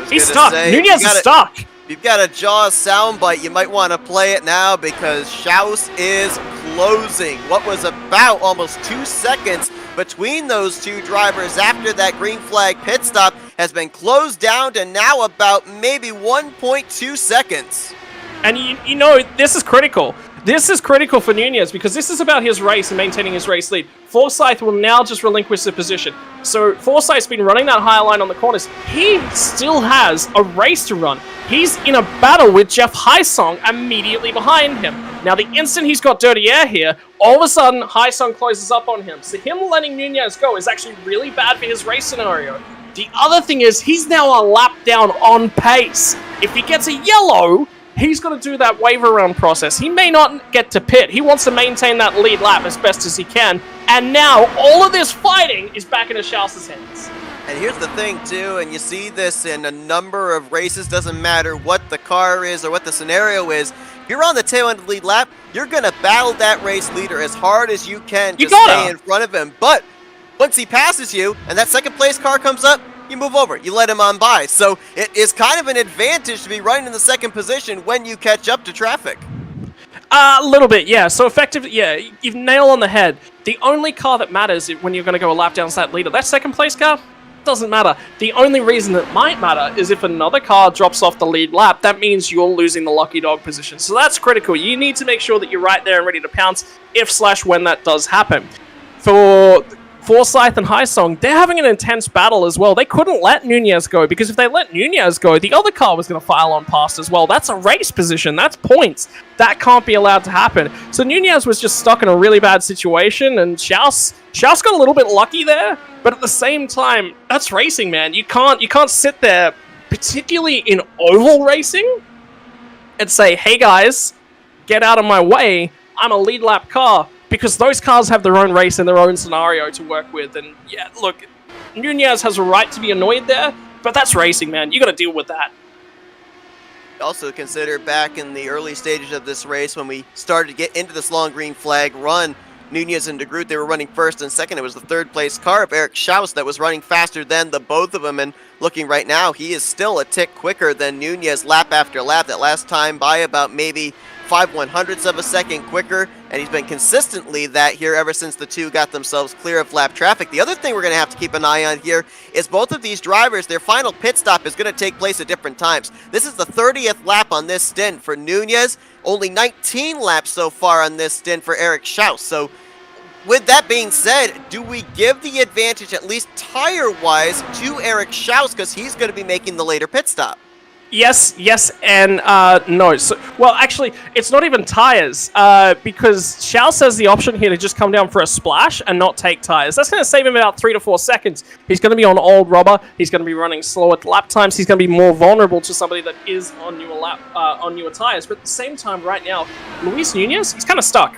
He's stuck. Nunez is stuck. If you've got a Jaws soundbite, you might want to play it now because Schaus is closing. What was about almost 2 seconds between those two drivers after that green flag pit stop. has been closed down to now about maybe 1.2 seconds. And you know, this is critical. This is critical for Nunez because this is about his race and maintaining his race lead. Forsyth will now just relinquish the position. So Forsyth's been running that higher line on the corners. He still has a race to run. He's in a battle with Jeff Highsong immediately behind him. Now, the instant he's got dirty air here, all of a sudden, Highsong closes up on him. So him letting Nunez go is actually really bad for his race scenario. The other thing is, he's now a lap down on pace. If he gets a yellow, he's got to do that wave around process. He may not get to pit. He wants to maintain that lead lap as best as he can. And now, all of this fighting is back into Schaus's hands. And here's the thing, too, and you see this in a number of races, doesn't matter what the car is or what the scenario is. If you're on the tail end of the lead lap, you're going to battle that race leader as hard as you can to stay in front of him. But once he passes you and that second place car comes up, you move over, you let him on by. So it is kind of an advantage to be running in the second position when you catch up to traffic. A little bit, yeah. So effectively, yeah, you've nailed on the head. The only car that matters when you're going to go a lap down to that leader, that second place car, doesn't matter. The only reason it might matter is if another car drops off the lead lap, that means you're losing the lucky dog position. So that's critical. You need to make sure that you're right there and ready to pounce if/when that does happen. For Forsyth and Highsong, they're having an intense battle as well. They couldn't let Nunez go, because if they let Nunez go, the other car was going to file on past as well. That's a race position. That's points. That can't be allowed to happen. So Nunez was just stuck in a really bad situation, and Schaus got a little bit lucky there, but at the same time, that's racing, man. You can't sit there, particularly in oval racing, and say, hey guys, get out of my way. I'm a lead lap car. Because those cars have their own race and their own scenario to work with. And yeah, look, Nunez has a right to be annoyed there, but that's racing, man. You got to deal with that. Also consider back in the early stages of this race when we started to get into this long green flag run, Nunez and DeGroot, they were running first and second. It was the third place car of Eric Schaus that was running faster than the both of them. And looking right now, he is still a tick quicker than Nunez lap after lap. That last time by about maybe 5/100ths of a second quicker, and he's been consistently that here ever since the two got themselves clear of lap traffic. The other thing we're going to have to keep an eye on here is both of these drivers, their final pit stop is going to take place at different times. This is the 30th lap on this stint for Nunez, only 19 laps so far on this stint for Eric Schaus. So with that being said, do we give the advantage, at least tire-wise, to Eric Schaus because he's going to be making the later pit stop? Yes, and no. So, well, actually, it's not even tires, because Schaus has the option here to just come down for a splash and not take tires. That's going to save him about 3 to 4 seconds. He's going to be on old rubber. He's going to be running slower lap times. He's going to be more vulnerable to somebody that is on newer tires. But at the same time, right now, Luis Nunez, he's kind of stuck.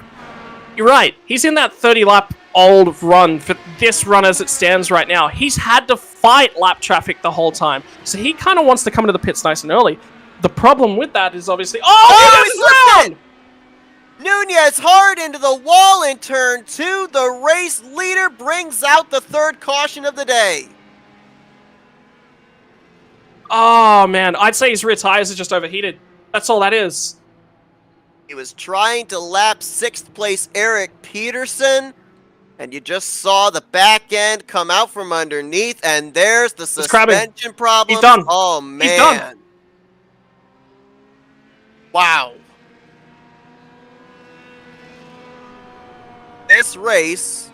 You're right. He's in that 30-lap old run for this run as it stands right now. He's had to fight lap traffic the whole time. So he kind of wants to come into the pits nice and early. The problem with that is obviously... Oh, Nunez hard into the wall in turn 2. The race leader brings out the third caution of the day. Oh, man. I'd say his rear tires are just overheated. That's all that is. He was trying to lap 6th place Eric Peterson, and you just saw the back end come out from underneath, and there's the suspension problem. He's done. Oh, man. He's done. Wow. This race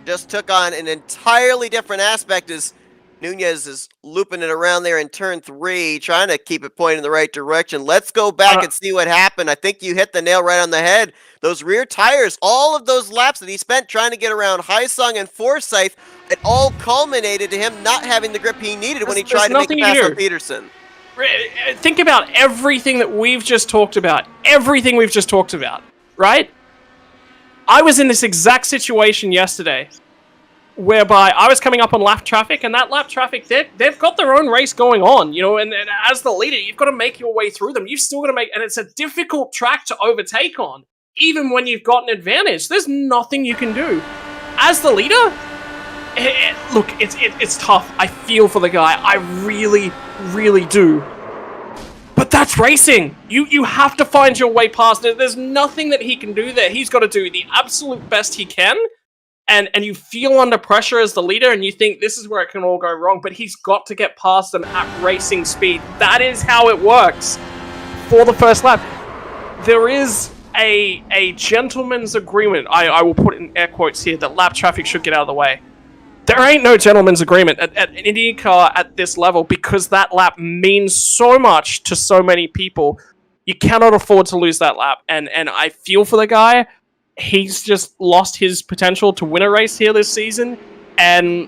just took on an entirely different aspect as Nunez is looping it around there in turn 3, trying to keep it pointing in the right direction. Let's go back and see what happened. I think you hit the nail right on the head. Those rear tires, all of those laps that he spent trying to get around Highsong and Forsyth, it all culminated to him not having the grip he needed when he tried to make a pass on Peterson. Think about everything that we've just talked about. Everything we've just talked about, right? I was in this exact situation yesterday, whereby I was coming up on lap traffic, and that lap traffic, they've got their own race going on, you know, and as the leader, you've got to make your way through them. You've still got to make, and it's a difficult track to overtake on, even when you've got an advantage. There's nothing you can do. As the leader, look, it's tough. I feel for the guy. I really, really do. But that's racing. You have to find your way past it. There's nothing that he can do there. He's got to do the absolute best he can, and you feel under pressure as the leader, and you think this is where it can all go wrong, but he's got to get past them at racing speed. That is how it works for the first lap. There is a gentleman's agreement, I will put in air quotes here, that lap traffic should get out of the way. There ain't no gentleman's agreement at an IndyCar at this level, because that lap means so much to so many people. You cannot afford to lose that lap, and I feel for the guy. He's just lost his potential to win a race here this season, and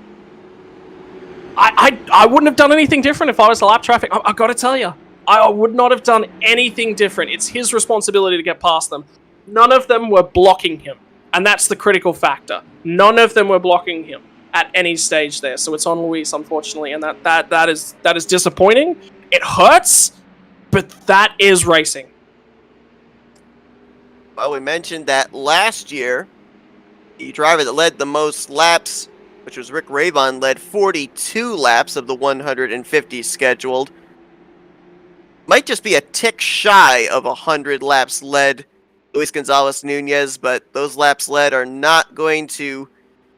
I wouldn't have done anything different if I was the lap traffic. I gotta tell you, I would not have done anything different. It's his responsibility to get past them. None of them were blocking him, and that's the critical factor. None of them were blocking him at any stage there, so it's on Luis, unfortunately, and that is disappointing. It hurts, but that is racing. Well, we mentioned that last year, the driver that led the most laps, which was Rick Ravon, led 42 laps of the 150 scheduled. Might just be a tick shy of 100 laps led Luis Gonzalez Nunez, but those laps led are not going to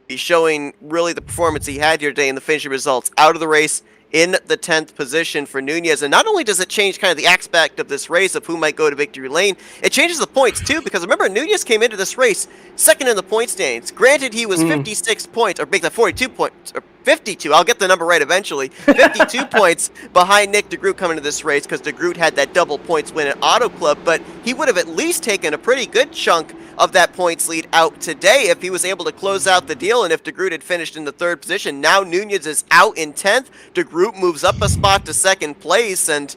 be showing really the performance he had here today in the finishing results. Out of the race in the 10th position for Nunez. And not only does it change kind of the aspect of this race of who might go to victory lane, it changes the points too, because remember, Nunez came into this race second in the point standings. Granted, he was 56 points, or make that 42 points, or 52, I'll get the number right eventually, 52 points behind Nick DeGroot coming to this race, because DeGroot had that double points win at Auto Club, but he would have at least taken a pretty good chunk of that points lead out today if he was able to close out the deal, and if DeGroot had finished in the 3rd position. Now Nunez is out in 10th, DeGroot moves up a spot to 2nd place, and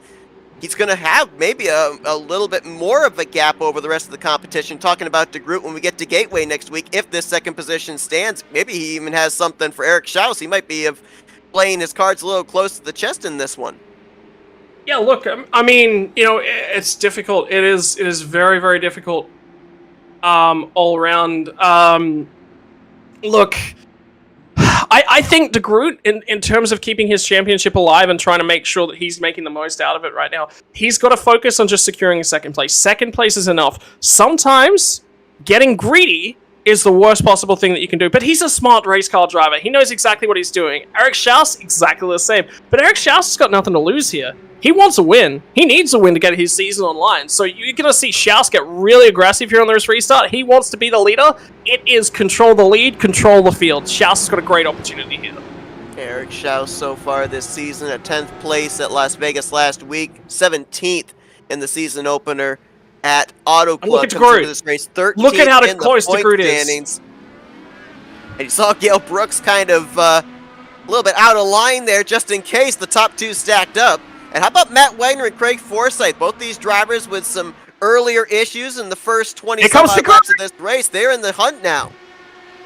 he's going to have maybe a little bit more of a gap over the rest of the competition. Talking about DeGroot when we get to Gateway next week, if this 2nd position stands, maybe he even has something for Eric Schaus. He might be playing his cards a little close to the chest in this one. Yeah, look, I mean, you know, it's difficult. It is very, very difficult all around. Look, I think DeGroot, in terms of keeping his championship alive and trying to make sure that he's making the most out of it right now, he's got to focus on just securing a 2nd place. 2nd place is enough. Sometimes getting greedy is the worst possible thing that you can do, but he's a smart race car driver. He knows exactly what he's doing. Eric Schaus, exactly the same. But Eric Schaus has got nothing to lose here. He wants a win. He needs a win to get his season online. So you're going to see Schaus get really aggressive here on this restart. He wants to be the leader. It is control the lead, control the field. Schaus has got a great opportunity here. Eric Schaus so far this season at 10th place at Las Vegas last week, 17th in the season opener at Auto Club. Look at Comes into this race, 13th Look at how in close the point DeGroot is. standings. And you saw Gail Brooks kind of a little bit out of line there, just in case the top 2 stacked up. And how about Matt Wagner and Craig Forsyth? Both these drivers with some earlier issues in the first 20 laps of this race. They're in the hunt now.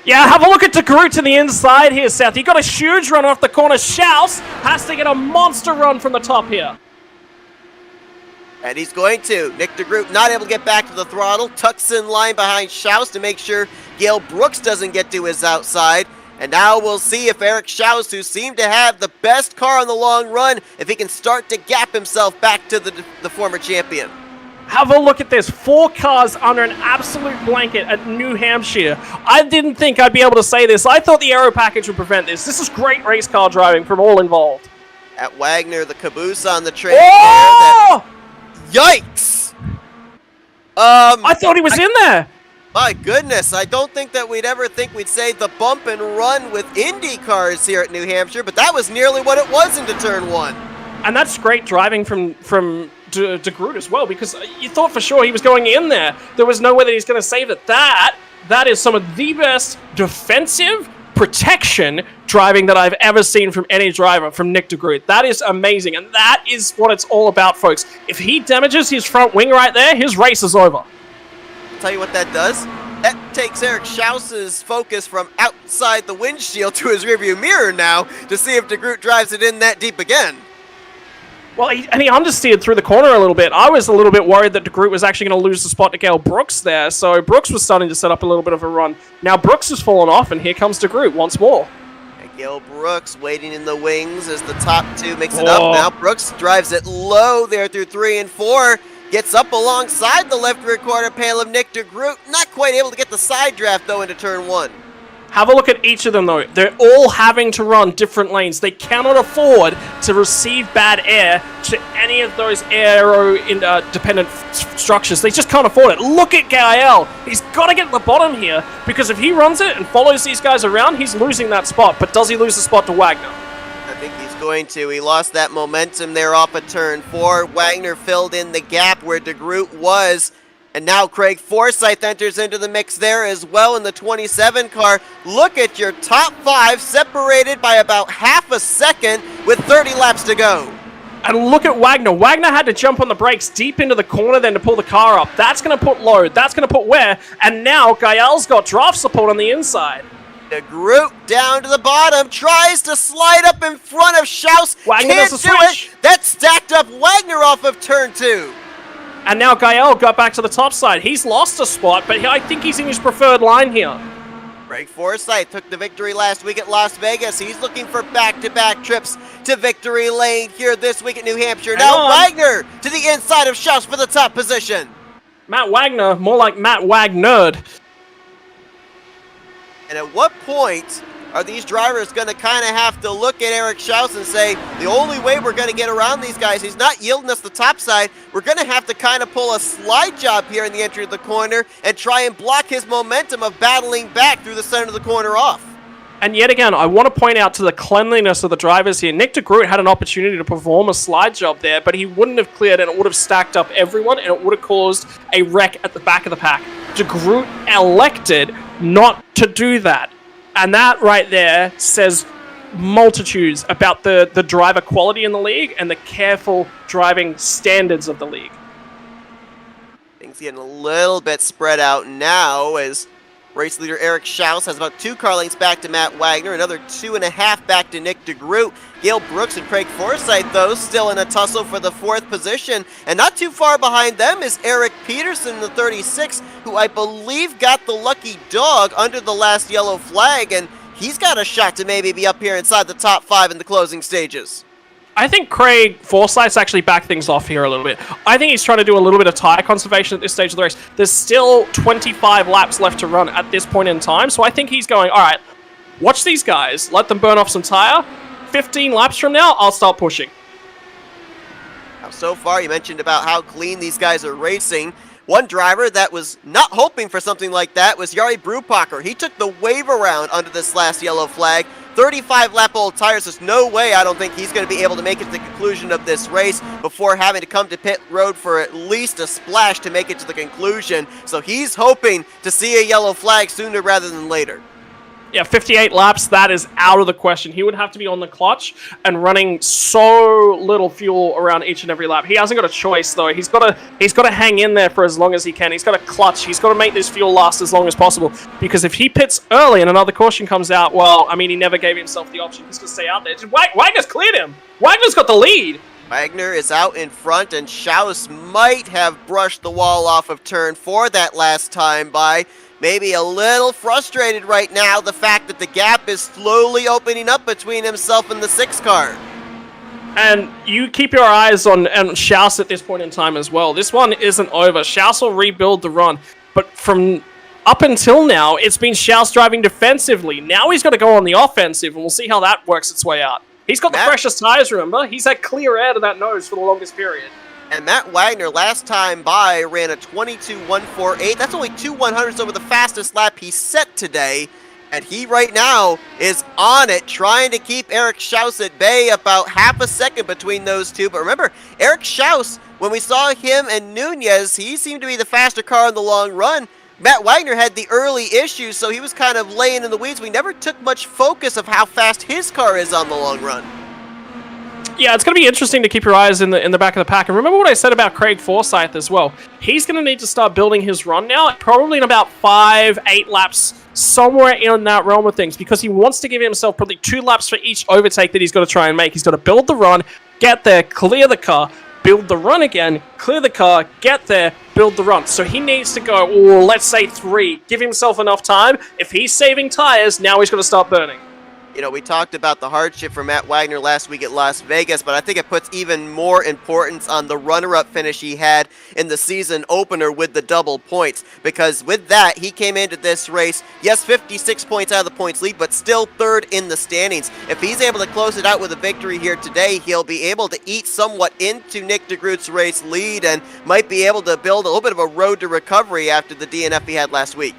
Yeah, have a look at DeGroot to the inside here, Seth. He got a huge run off the corner. Schaus has to get a monster run from the top here. And he's going to. Nick DeGroot not able to get back to the throttle. Tucks in line behind Schaus to make sure Gail Brooks doesn't get to his outside. And now we'll see if Eric Schaus, who seemed to have the best car on the long run, if he can start to gap himself back to the former champion. Have a look at this. 4 cars under an absolute blanket at New Hampshire. I didn't think I'd be able to say this. I thought the aero package would prevent this. This is great race car driving from all involved. At Wagner, the caboose on the train. Oh! Yikes! I thought he was in there. My goodness, I don't think that we'd ever think we'd say the bump and run with Indy cars here at New Hampshire, but that was nearly what it was into turn 1. And that's great driving from DeGroot as well, because you thought for sure he was going in there. There was no way that he's going to save it. That is some of the best defensive protection driving that I've ever seen from any driver, from Nick DeGroot. That is amazing, and that is what it's all about, folks. If he damages his front wing right there, his race is over. Tell you what that does. That takes Eric Schaus's focus from outside the windshield to his rearview mirror now to see if DeGroot drives it in that deep again. Well, he understeered through the corner a little bit. I was a little bit worried that DeGroot was actually going to lose the spot to Gail Brooks there, so Brooks was starting to set up a little bit of a run. Now Brooks has fallen off, and here comes DeGroot once more. And Gail Brooks waiting in the wings as the top 2 mix it up. Now Brooks drives it low there through 3 and 4. Gets up alongside the left rear quarter panel of Nick DeGroot. Not quite able to get the side draft, though, into turn 1. Have a look at each of them, though. They're all having to run different lanes. They cannot afford to receive bad air to any of those aero-dependent structures. They just can't afford it. Look at Gael. He's got to get to the bottom here, because if he runs it and follows these guys around, he's losing that spot. But does he lose the spot to Wagner? I think he's going to. He lost that momentum there off of turn 4. Wagner filled in the gap where DeGroot was. And now Craig Forsyth enters into the mix there as well in the 27 car. Look at your top 5 separated by about half a second with 30 laps to go. And look at Wagner. Wagner had to jump on the brakes deep into the corner then to pull the car up. That's going to put load. That's going to put wear. And now Gael's got draft support on the inside. DeGroot down to the bottom, tries to slide up in front of Schaus. Wagner Can't does the do switch. it. That stacked up Wagner off of turn 2. And now Gael got back to the top side. He's lost a spot, but I think he's in his preferred line here. Craig Forsyth took the victory last week at Las Vegas. He's looking for back-to-back trips to victory lane here this week at New Hampshire. Now Wagner to the inside of Schaus for the top position. Matt Wagner, more like Matt Wagnerd. And at what point are these drivers going to kind of have to look at Eric Schaus and say, the only way we're going to get around these guys, he's not yielding us the top side, we're going to have to kind of pull a slide job here in the entry of the corner and try and block his momentum of battling back through the center of the corner off. And yet again, I want to point out to the cleanliness of the drivers here. Nick DeGroot had an opportunity to perform a slide job there, but he wouldn't have cleared, and it would have stacked up everyone, and it would have caused a wreck at the back of the pack. DeGroot elected not to do that. And that right there says multitudes about the driver quality in the league and the careful driving standards of the league. Things getting a little bit spread out now as race leader Eric Schaus has about 2 car lengths back to Matt Wagner, another 2.5 back to Nick DeGroot. Gail Brooks and Craig Forsyth, though, still in a tussle for the 4th position. And not too far behind them is Eric Peterson, the 36, who I believe got the lucky dog under the last yellow flag, and he's got a shot to maybe be up here inside the top 5 in the closing stages. I think Craig Forsyth's actually backed things off here a little bit. I think he's trying to do a little bit of tire conservation at this stage of the race. There's still 25 laps left to run at this point in time, so I think he's going, all right, watch these guys, let them burn off some tire. 15 laps from now, I'll start pushing. Now, so far, you mentioned about how clean these guys are racing. One driver that was not hoping for something like that was Jari Brupacher. He took the wave around under this last yellow flag. 35-lap-old tires. There's no way I don't think he's going to be able to make it to the conclusion of this race before having to come to pit road for at least a splash to make it to the conclusion. So he's hoping to see a yellow flag sooner rather than later. Yeah, 58 laps, that is out of the question. He would have to be on the clutch and running so little fuel around each and every lap. He hasn't got a choice, though. He's got to hang in there for as long as he can. He's got to clutch. He's got to make this fuel last as long as possible. Because if he pits early and another caution comes out, well, I mean, he never gave himself the option. He's going to stay out there. Wagner's cleared him. Wagner's got the lead. Wagner is out in front, and Schaus might have brushed the wall off of turn 4 that last time by. Maybe a little frustrated right now, the fact that the gap is slowly opening up between himself and the 6 car. And you keep your eyes on Schaus at this point in time as well. This one isn't over. Schaus will rebuild the run. But from up until now, it's been Schaus driving defensively. Now he's got to go on the offensive, and we'll see how that works its way out. He's got the freshest tires, remember? He's had clear air to that nose for the longest period. And Matt Wagner, last time by, ran a 22.148. That's only 2 100ths over the fastest lap he set today. And he right now is on it, trying to keep Eric Schaus at bay, about half a second between those two. But remember, Eric Schaus, when we saw him and Nunez, he seemed to be the faster car in the long run. Matt Wagner had the early issues, so he was kind of laying in the weeds. We never took much focus of how fast his car is on the long run. Yeah, it's going to be interesting to keep your eyes in the back of the pack. And remember what I said about Craig Forsyth as well. He's going to need to start building his run now, probably in about 5-8 laps, somewhere in that realm of things, because he wants to give himself probably 2 laps for each overtake that he's got to try and make. He's got to build the run, get there, clear the car, build the run again, clear the car, get there, build the run. So he needs to go, let's say 3, give himself enough time. If he's saving tires, now he's got to start burning. You know, we talked about the hardship for Matt Wagner last week at Las Vegas, but I think it puts even more importance on the runner-up finish he had in the season opener with the double points, because with that, he came into this race, yes, 56 points out of the points lead, but still third in the standings. If he's able to close it out with a victory here today, he'll be able to eat somewhat into Nick DeGroot's race lead and might be able to build a little bit of a road to recovery after the DNF he had last week.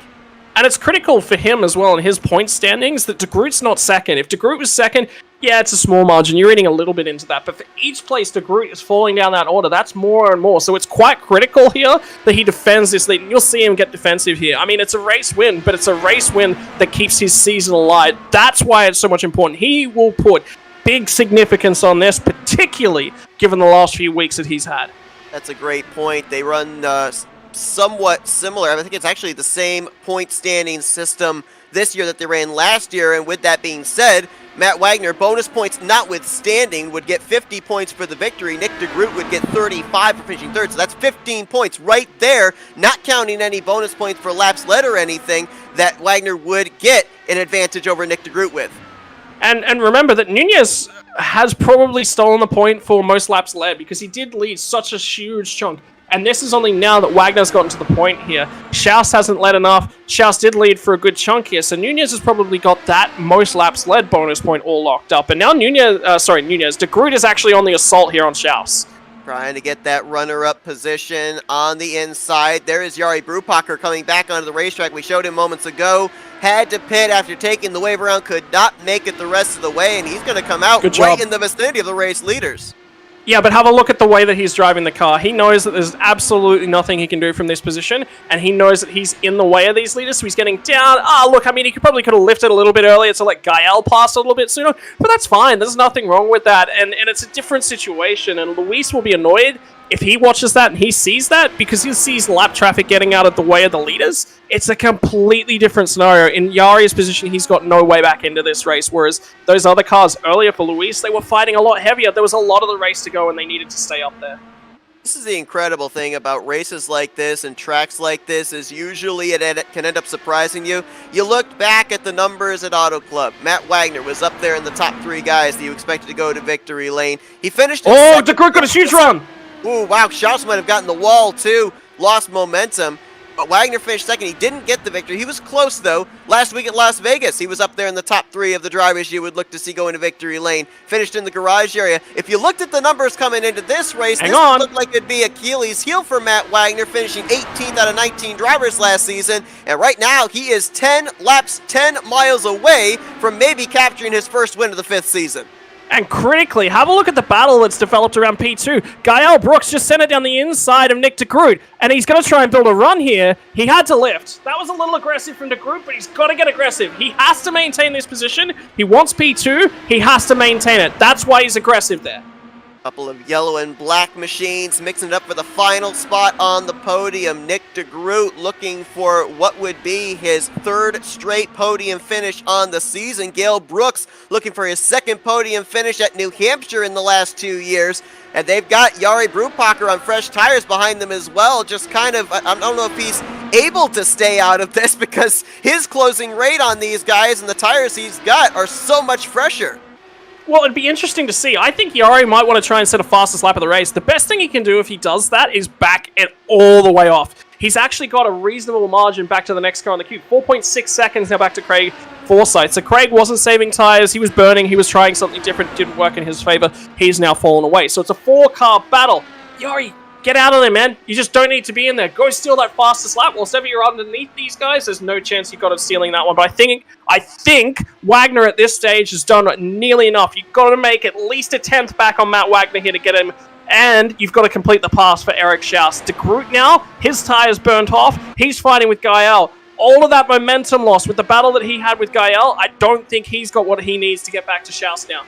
And it's critical for him as well in his point standings that DeGroot's not second. If DeGroot was second, yeah, it's a small margin. You're eating a little bit into that. But for each place DeGroot is falling down that order, that's more and more. So it's quite critical here that he defends this lead. And you'll see him get defensive here. I mean, it's a race win, but it's a race win that keeps his season alive. That's why it's so much important. He will put big significance on this, particularly given the last few weeks that he's had. That's a great point. They run somewhat similar. I think it's actually the same point standing system this year that they ran last year. And with that being said, Matt Wagner, bonus points notwithstanding, would get 50 points for the victory. Nick DeGroot would get 35 for finishing third. So that's 15 points right there, not counting any bonus points for laps led or anything that Wagner would get an advantage over Nick DeGroot with. And remember that Nunez has probably stolen the point for most laps led because he did lead such a huge chunk. And this is only now that Wagner's gotten to the point here. Schaus hasn't led enough. Schaus did lead for a good chunk here, so Nunez has probably got that most laps led bonus point all locked up. And now DeGroot is actually on the assault here on Schaus. Trying to get that runner-up position on the inside. There is Jari Brupacher coming back onto the racetrack. We showed him moments ago. Had to pit after taking the wave around. Could not make it the rest of the way, and he's going to come out right in the vicinity of the race leaders. Yeah, but have a look at the way that he's driving the car. He knows that there's absolutely nothing he can do from this position, and he knows that he's in the way of these leaders, so he's getting down. Look, I mean, he could have lifted a little bit earlier to let Gael pass a little bit sooner, but that's fine. There's nothing wrong with that, and it's a different situation, and Luis will be annoyed if he watches that and he sees that, because he sees lap traffic getting out of the way of the leaders. It's a completely different scenario. In Yari's position, he's got no way back into this race, whereas those other cars earlier for Luis, they were fighting a lot heavier. There was a lot of the race to go, and they needed to stay up there. This is the incredible thing about races like this and tracks like this, is usually it can end up surprising you. You looked back at the numbers at Auto Club. Matt Wagner was up there in the top 3 guys that you expected to go to victory lane. He finished in second. DeGroot got a huge run! Ooh, wow, Schaus might have gotten the wall too. Lost momentum. But Wagner finished second. He didn't get the victory. He was close, though. Last week at Las Vegas, he was up there in the top 3 of the drivers you would look to see go into victory lane. Finished in the garage area. If you looked at the numbers coming into this race, this looked like it'd be Achilles' heel for Matt Wagner, finishing 18th out of 19 drivers last season. And right now, he is 10 laps, 10 miles away from maybe capturing his first win of the 5th season. And critically, have a look at the battle that's developed around P2. Gael Brooks just sent it down the inside of Nick DeGroot, and he's going to try and build a run here. He had to lift. That was a little aggressive from DeGroot, but he's got to get aggressive. He has to maintain this position. He wants P2. He has to maintain it. That's why he's aggressive there. Couple of yellow and black machines mixing it up for the final spot on the podium. Nick DeGroot looking for what would be his 3rd straight podium finish on the season. Gael Brooks looking for his 2nd podium finish at New Hampshire in the last 2 years. And they've got Jari Brupacher on fresh tires behind them as well. Just kind of, I don't know if he's able to stay out of this, because his closing rate on these guys and the tires he's got are so much fresher. Well, it'd be interesting to see. I think Jari might want to try and set a fastest lap of the race. The best thing he can do if he does that is back it all the way off. He's actually got a reasonable margin back to the next car on the queue. 4.6 seconds now back to Craig Forsyth. So Craig wasn't saving tires. He was burning. He was trying something different. Didn't work in his favor. He's now fallen away. So it's a 4-car battle. Jari, get out of there, man. You just don't need to be in there. Go steal that fastest lap. Whilst ever you're underneath these guys, there's no chance you've got of stealing that one. But I think Wagner at this stage has done nearly enough. You've got to make at least a 10th back on Matt Wagner here to get him. And you've got to complete the pass for Eric Schaus. DeGroot now, his tires burnt off. He's fighting with Gael. All of that momentum loss with the battle that he had with Gael, I don't think he's got what he needs to get back to Schaus now.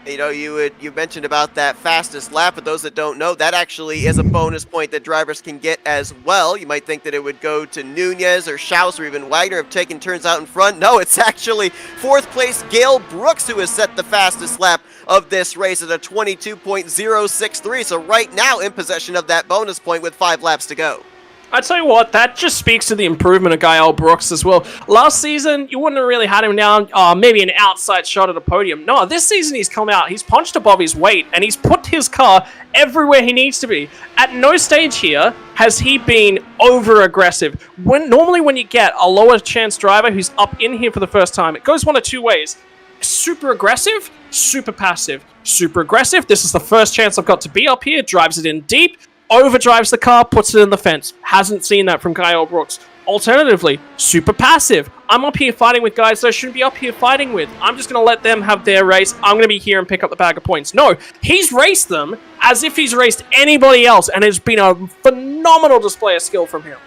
You know, you mentioned about that fastest lap, but those that don't know, that actually is a bonus point that drivers can get as well. You might think that it would go to Nunez or Schaus or even Wagner if taking turns out in front. No, it's actually 4th place Gael Brooks who has set the fastest lap of this race at a 22.063. So right now in possession of that bonus point with 5 laps to go. I tell you what, that just speaks to the improvement of Gael Brooks as well. Last season, you wouldn't have really had him down, maybe an outside shot at a podium. No, this season he's come out, he's punched above his weight, and he's put his car everywhere he needs to be. At no stage here has he been over-aggressive. Normally when you get a lower chance driver who's up in here for the first time, it goes one of two ways. Super aggressive, super passive. Super aggressive, this is the first chance I've got to be up here, drives it in deep, overdrives the car, puts it in the fence. Hasn't seen that from Gael Brooks. Alternatively, super passive. I'm up here fighting with guys that I shouldn't be up here fighting with. I'm just going to let them have their race. I'm going to be here and pick up the bag of points. No, he's raced them as if he's raced anybody else, and it's been a phenomenal display of skill from him.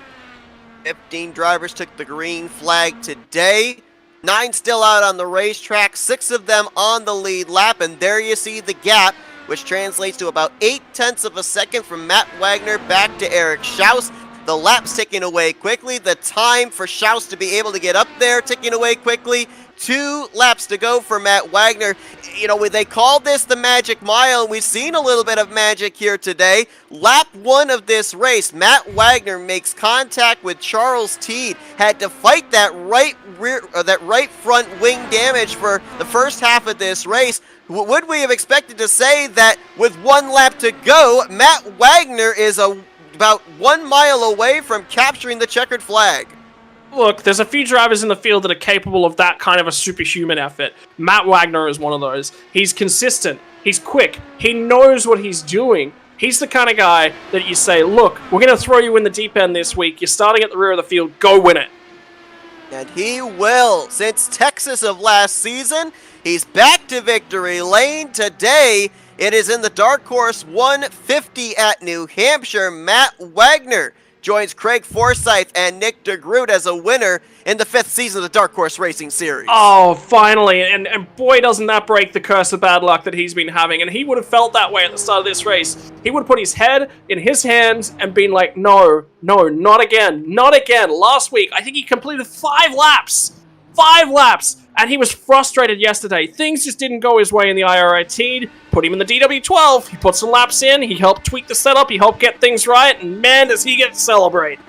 15 drivers took the green flag today. 9 still out on the racetrack, 6 of them on the lead lap, and there you see the gap, which translates to about 0.8 of a second from Matt Wagner back to Eric Schaus. The lap's ticking away quickly. The time for Schaus to be able to get up there ticking away quickly. 2 laps to go for Matt Wagner. You know, they called this the Magic Mile, and we've seen a little bit of magic here today. Lap 1 of this race, Matt Wagner makes contact with Charles Teed. Had to fight that right front wing damage for the first half of this race. Would we have expected to say that with 1 lap to go, Matt Wagner is about 1 mile away from capturing the checkered flag? Look, there's a few drivers in the field that are capable of that kind of a superhuman effort. Matt Wagner is one of those. He's consistent. He's quick. He knows what he's doing. He's the kind of guy that you say, look, we're going to throw you in the deep end this week. You're starting at the rear of the field. Go win it. And he will. Since Texas of last season, he's back to victory lane today. It is in the Dark Horse 150 at New Hampshire. Matt Wagner joins Craig Forsyth and Nick DeGroot as a winner in the 5th season of the Dark Horse Racing Series. Oh, finally. And boy, doesn't that break the curse of bad luck that he's been having. And he would have felt that way at the start of this race. He would have put his head in his hands and been like, no, not again, not again. Last week, I think he completed 5 laps. 5 laps. And he was frustrated yesterday. Things just didn't go his way in the IRIT. Put him in the DW12. He put some laps in. He helped tweak the setup. He helped get things right. And man, does he get to celebrate.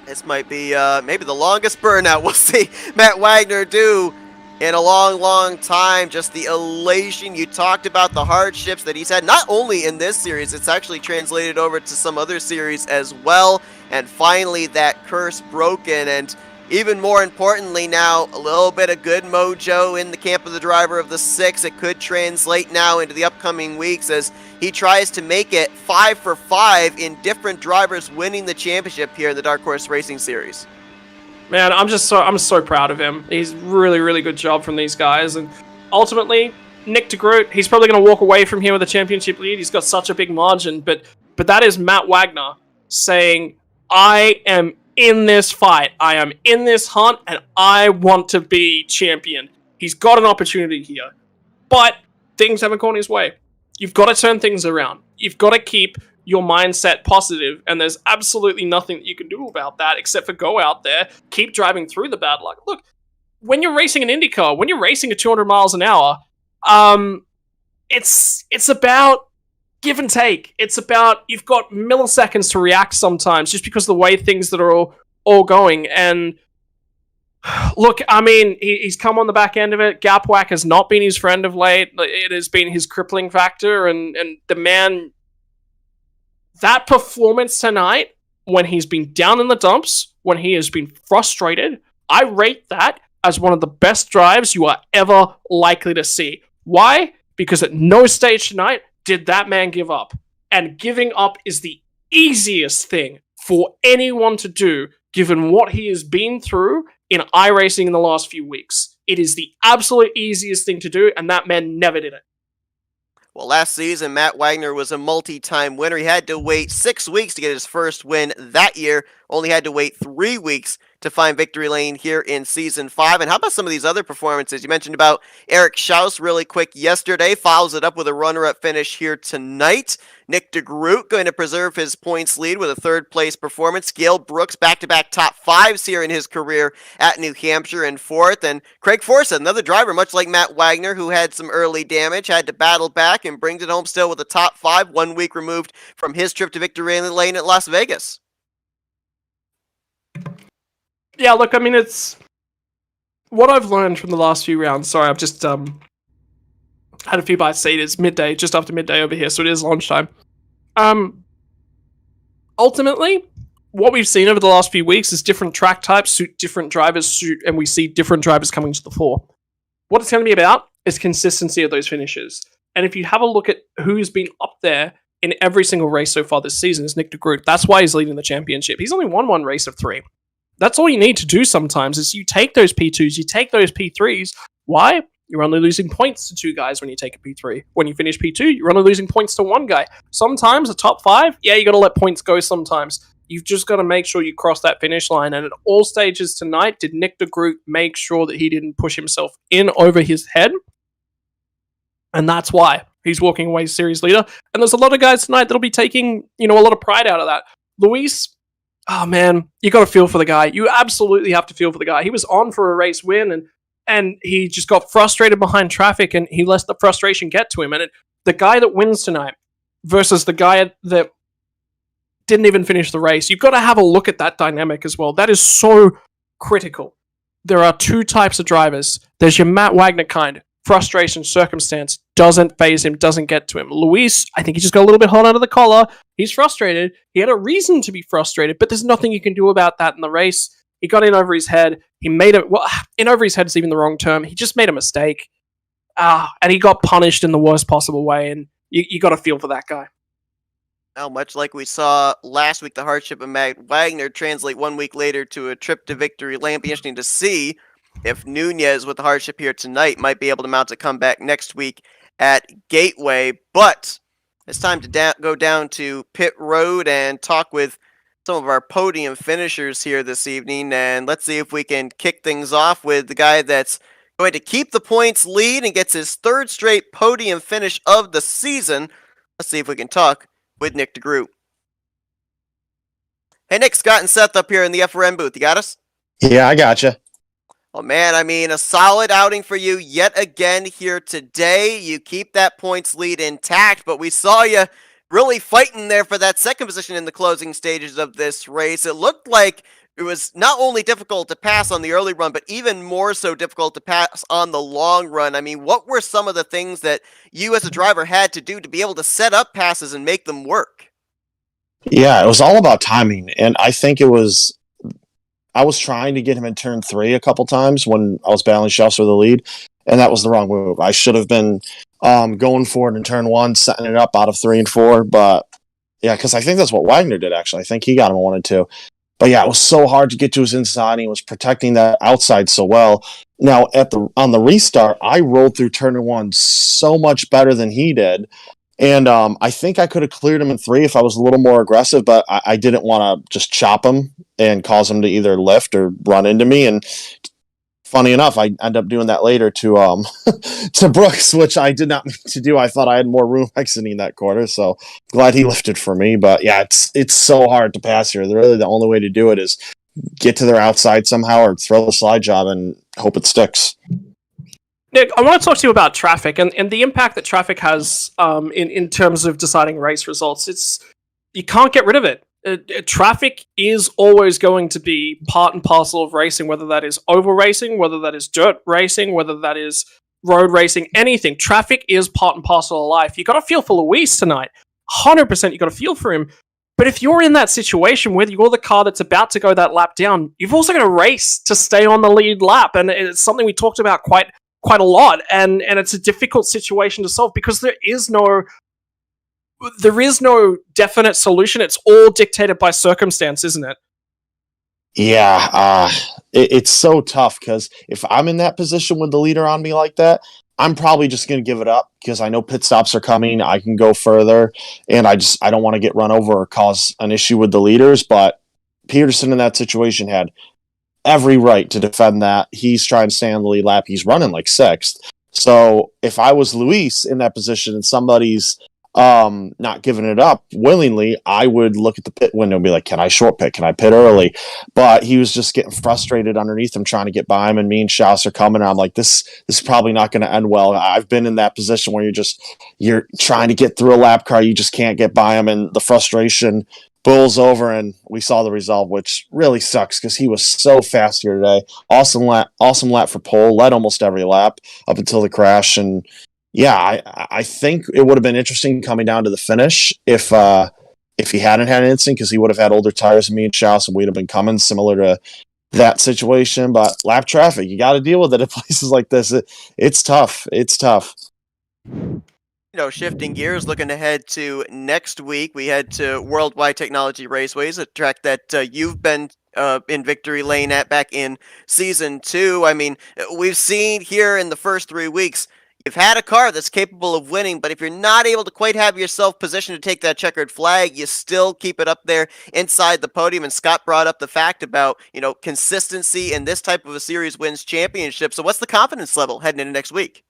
This might be maybe the longest burnout we'll see Matt Wagner do in a long time. Just the elation. You talked about the hardships that he's had, not only in this series, it's actually translated over to some other series as well. And finally, that curse broken. And even more importantly now, a little bit of good mojo in the camp of the driver of the 6. It could translate now into the upcoming weeks as he tries to make it 5 for 5 in different drivers winning the championship here in the Dark Horse Racing Series. Man, I'm so proud of him. He's really good job from these guys. And ultimately, Nick DeGroot, he's probably going to walk away from here with a championship lead. He's got such a big margin. But that is Matt Wagner saying, I am in this fight. I am in this hunt, and I want to be champion. He's got an opportunity here. But things haven't gone his way. You've got to turn things around. You've got to keep your mindset positive, and there's absolutely nothing that you can do about that except for go out there, keep driving through the bad luck. Look, when you're racing an IndyCar, when you're racing at 200 miles an hour, it's about give and take. It's about you've got milliseconds to react sometimes just because of the way things that are all going. And look, I mean, he's come on the back end of it. Gapwack has not been his friend of late. It has been his crippling factor. And the man, that performance tonight, when he's been down in the dumps, when he has been frustrated, I rate that as one of the best drives you are ever likely to see. Why? Because at no stage tonight did that man give up. And giving up is the easiest thing for anyone to do, given what he has been through in iRacing in the last few weeks. It is the absolute easiest thing to do, and that man never did it. Well, last season, Matt Wagner was a multi-time winner. He had to wait 6 weeks to get his first win that year. Only had to wait 3 weeks to find victory lane here in Season 5. And how about some of these other performances? You mentioned about Eric Schaus really quick yesterday. Follows it up with a runner-up finish here tonight. Nick DeGroot going to preserve his points lead with a third-place performance. Gael Brooks back-to-back top 5s here in his career at New Hampshire in 4th. And Craig Forsyth, another driver, much like Matt Wagner, who had some early damage, had to battle back and brings it home still with a top 5, 1 week removed from his trip to victory lane at Las Vegas. Yeah, look, I mean, it's what I've learned from the last few rounds. Sorry, I've just had a few bites to eat. It's midday, just after midday over here, so it is lunchtime. Ultimately, what we've seen over the last few weeks is different track types suit different drivers, and we see different drivers coming to the fore. What it's going to be about is consistency of those finishes. And if you have a look at who's been up there in every single race so far this season, is Nick de Groot. That's why he's leading the championship. He's only won one race of 3. That's all you need to do sometimes is you take those P2s, you take those P3s. Why? You're only losing points to 2 guys when you take a P3. When you finish P2, you're only losing points to 1 guy. Sometimes a top 5, yeah, you got to let points go sometimes. You've just got to make sure you cross that finish line. And at all stages tonight, did Nick de Groot make sure that he didn't push himself in over his head? And that's why he's walking away series leader. And there's a lot of guys tonight that'll be taking, a lot of pride out of that. Luis, oh man, you got to feel for the guy. You absolutely have to feel for the guy. He was on for a race win, and he just got frustrated behind traffic, and he let the frustration get to him. And the guy that wins tonight versus the guy that didn't even finish the race, you've got to have a look at that dynamic as well. That is so critical. There are 2 types of drivers. There's your Matt Wagner kind. Frustration, circumstance, doesn't phase him, doesn't get to him. Luis, I think he just got a little bit hot under the collar. He's frustrated. He had a reason to be frustrated, but there's nothing you can do about that in the race. He got in over his head. He made it. Well, in over his head is even the wrong term. He just made a mistake. And he got punished in the worst possible way, and you got to feel for that guy. Now, much like we saw last week, the hardship of Matt Wagner translate 1 week later to a trip to victory lane. Be interesting to see if Nunez, with the hardship here tonight, might be able to mount a comeback next week at Gateway. But it's time to go down to pit road and talk with some of our podium finishers here this evening. And let's see if we can kick things off with the guy that's going to keep the points lead and gets his 3rd straight podium finish of the season. Let's see if we can talk with Nick de Groot. Hey, Nick, Scott, and Seth up here in the FRM booth. You got us? Yeah, I gotcha. Oh, man, I mean, a solid outing for you yet again here today. You keep that points lead intact, but we saw you really fighting there for that 2nd position in the closing stages of this race. It looked like it was not only difficult to pass on the early run, but even more so difficult to pass on the long run. I mean, what were some of the things that you as a driver had to do to be able to set up passes and make them work? Yeah, it was all about timing, and I think I was trying to get him in turn 3 a couple times when I was battling Shells for the lead, and that was the wrong move. I should have been going for it in turn 1, setting it up out of 3 and 4, but yeah, because I think that's what Wagner did, actually. I think he got him 1 and 2. But yeah, it was so hard to get to his inside, and he was protecting that outside so well. Now, on the restart, I rolled through turn 1 so much better than he did, and I think I could have cleared him in 3 if I was a little more aggressive, but I didn't want to just chop him and cause him to either lift or run into me. And funny enough, I ended up doing that later to to Brooks, which I did not mean to do. I thought I had more room exiting that corner, so glad he lifted for me. But yeah, it's so hard to pass here. Really, the only way to do it is get to their outside somehow or throw the slide job and hope it sticks. Nick, I want to talk to you about traffic and the impact that traffic has in terms of deciding race results. You can't get rid of it. Traffic is always going to be part and parcel of racing, whether that is oval racing, whether that is dirt racing, whether that is road racing, anything. Traffic is part and parcel of life. You got to feel for Luis tonight. 100% you got to feel for him. But if you're in that situation where you're the car that's about to go that lap down, you've also got to race to stay on the lead lap. And it's something we talked about quite a lot. And it's a difficult situation to solve because there is no definite solution. It's all dictated by circumstance, isn't it? Yeah, it's so tough because if I'm in that position with the leader on me like that, I'm probably just going to give it up because I know pit stops are coming. I can go further, and I don't want to get run over or cause an issue with the leaders. But Peterson in that situation had every right to defend that. He's trying to stay on the lead lap. He's running like 6th. So if I was Luis in that position and somebody's not giving it up willingly, I would look at the pit window and be like, can I short pit? Can I pit early? But he was just getting frustrated underneath him, trying to get by him, and me and Schaus are coming. And I'm like, this is probably not going to end well. I've been in that position where you're trying to get through a lap car. You just can't get by him. And the frustration Bull's over, and we saw the result, which really sucks because he was so fast here today. Awesome lap for Pole. Led almost every lap up until the crash, and yeah, I think it would have been interesting coming down to the finish if he hadn't had an incident, because he would have had older tires than me and Schaus, and we'd have been coming similar to that situation. But lap traffic, you got to deal with it at places like this. It's tough. It's tough. Shifting gears, looking ahead to next week, we head to Worldwide Technology Raceways, a track that you've been in victory lane at back in Season 2. I mean, we've seen here in the first 3 weeks, you've had a car that's capable of winning, but if you're not able to quite have yourself positioned to take that checkered flag, you still keep it up there inside the podium. And Scott brought up the fact about, consistency in this type of a series wins championship. So what's the confidence level heading into next week?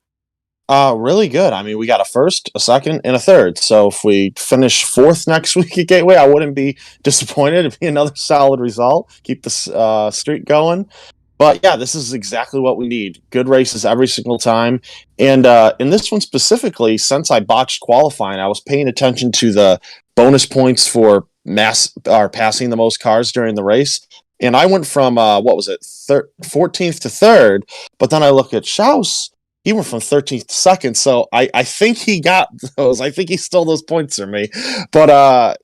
Really good. I mean, we got a first, a second, and a third. So if we finish fourth next week at Gateway, I wouldn't be disappointed. It'd be another solid result. Keep the streak going. But yeah, this is exactly what we need. Good races every single time. And in this one specifically, since I botched qualifying, I was paying attention to the bonus points for passing the most cars during the race. And I went from, 14th to 3rd. But then I look at Schaus. He went from 13th to 2nd, so I think he got those. I think he stole those points from me. But,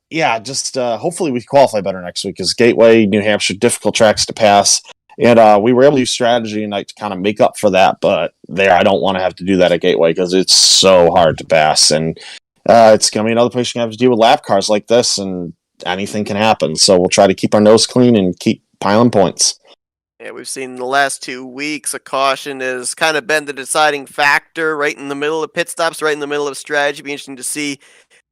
just hopefully we qualify better next week, because Gateway, New Hampshire, difficult tracks to pass. And we were able to use strategy tonight to kind of make up for that. But I don't want to have to do that at Gateway, because it's so hard to pass. And it's going to be another place you're going to have to deal with lap cars like this, and anything can happen. So we'll try to keep our nose clean and keep piling points. Yeah, we've seen in the last 2 weeks a caution has kind of been the deciding factor right in the middle of pit stops, right in the middle of strategy. Be interesting to see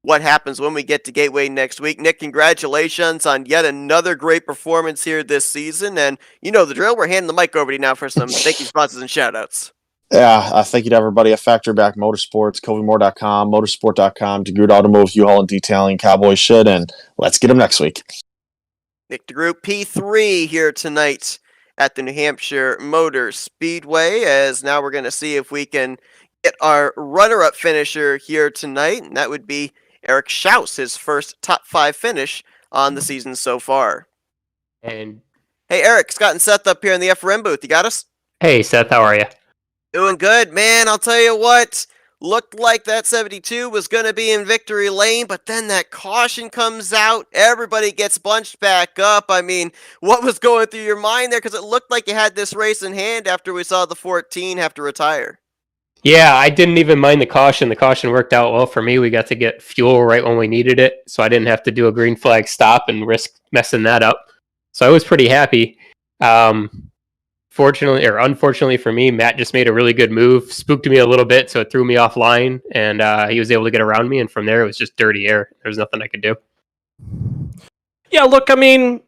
what happens when we get to Gateway next week. Nick, congratulations on yet another great performance here this season. And you know the drill. We're handing the mic over to you now for some thank you sponsors and shout-outs. Yeah, thank you to everybody at Factory Back Motorsports, CoveyMoore.com, Motorsport.com, DeGroot Automotive, U-Haul and Detailing, Cowboy Shit, and let's get them next week. Nick DeGroot, P3 here tonight at the New Hampshire Motor Speedway, as now we're going to see if we can get our runner-up finisher here tonight, and that would be Eric Schaus, his first top 5 finish on the season so far. And hey, Eric, Scott and Seth up here in the FRM booth. You got us? hey, Seth, how are you? Doing good, man. I'll tell you what. Looked like that 72 was going to be in victory lane, but then that caution comes out. Everybody gets bunched back up. I mean, what was going through your mind there? Because it looked like you had this race in hand after we saw the 14 have to retire. Yeah, I didn't even mind the caution. The caution worked out well for me. We got to get fuel right when we needed it, so I didn't have to do a green flag stop and risk messing that up. So I was pretty happy. Fortunately or unfortunately for me, Matt just made a really good move, spooked me a little bit, so it threw me offline, and he was able to get around me, and from there it was just dirty air. There was nothing I could do. Yeah, look, I mean,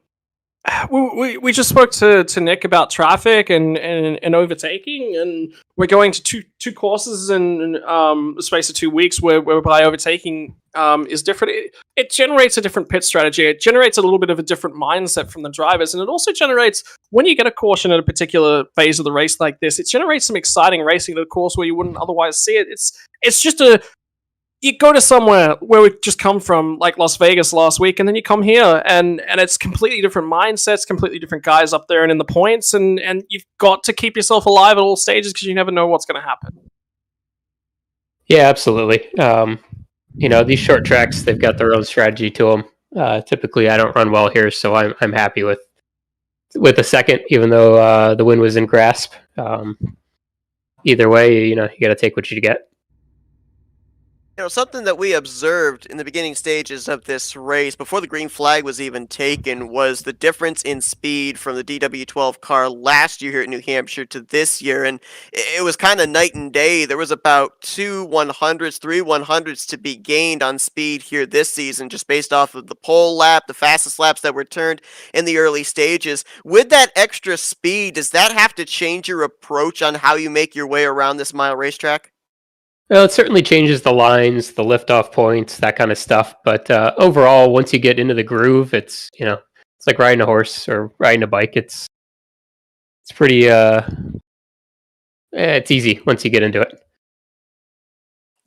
we just spoke to Nick about traffic and overtaking, and we're going to two courses in the space of 2 weeks whereby overtaking is different. It generates a different pit strategy. It generates a little bit of a different mindset from the drivers, and it also generates, when you get a caution at a particular phase of the race like this, it generates some exciting racing at a course where you wouldn't otherwise see it. It's just you go to somewhere where we just come from, like Las Vegas last week, and then you come here, and it's completely different mindsets, completely different guys up there and in the points, and you've got to keep yourself alive at all stages because you never know what's going to happen. Yeah, absolutely. These short tracks, they've got their own strategy to them. Typically, I don't run well here, so I'm happy with a second, even though the win was in grasp. Either way, you got to take what you get. Something that we observed in the beginning stages of this race, before the green flag was even taken, was the difference in speed from the DW12 car last year here at New Hampshire to this year, and it was kind of night and day. There was about 2 100s, 3 100s to be gained on speed here this season, just based off of the pole lap, the fastest laps that were turned in the early stages. With that extra speed, does that have to change your approach on how you make your way around this mile racetrack? Well, it certainly changes the lines, the liftoff points, that kind of stuff. But overall, once you get into the groove, it's like riding a horse or riding a bike. It's pretty it's easy once you get into it.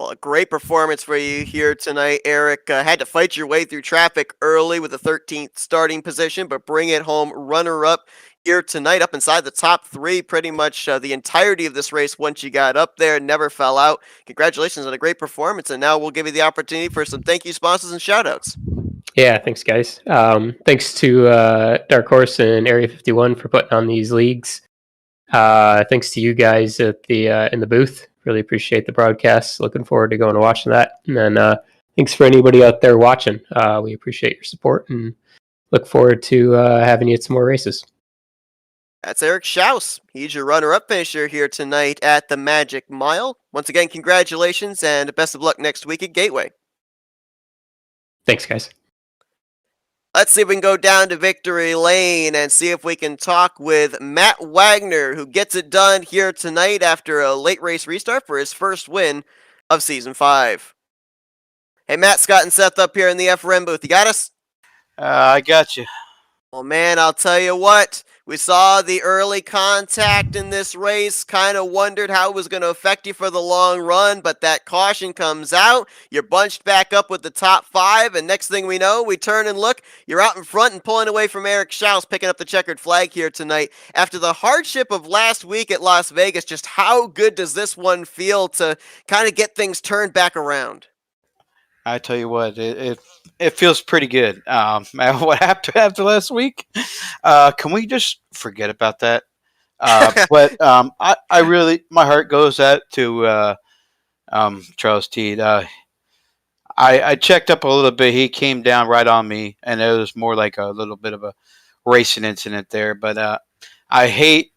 Well, a great performance for you here tonight, Eric. Had to fight your way through traffic early with the 13th starting position, but bring it home runner-up here tonight, up inside the top three pretty much the entirety of this race once you got up there, never fell out. Congratulations on a great performance, and now we'll give you the opportunity for some thank you sponsors and shout-outs. Yeah, thanks, guys. Thanks to Dark Horse and Area 51 for putting on these leagues. Thanks to you guys at the in the booth. Really appreciate the broadcast. Looking forward to going and watching that. And then thanks for anybody out there watching. We appreciate your support and look forward to having you at some more races. That's Eric Schaus. He's your runner-up finisher here tonight at the Magic Mile. Once again, congratulations and best of luck next week at Gateway. Thanks, guys. Let's see if we can go down to Victory Lane and see if we can talk with Matt Wagner, who gets it done here tonight after a late race restart for his first win of Season 5. Hey, Matt, Scott, and Seth up here in the FRM booth. You got us? I got you. Well, man, I'll tell you what. We saw the early contact in this race, kind of wondered how it was going to affect you for the long run, but that caution comes out. You're bunched back up with the top 5, and next thing we know, we turn and look. You're out in front and pulling away from Eric Schaus, picking up the checkered flag here tonight. After the hardship of last week at Las Vegas, just how good does this one feel to kind of get things turned back around? I tell you what, it feels pretty good. What happened after last week? Can we just forget about that? But I really, my heart goes out to Charles Teed. I checked up a little bit. He came down right on me, and it was more like a little bit of a racing incident there. But I hate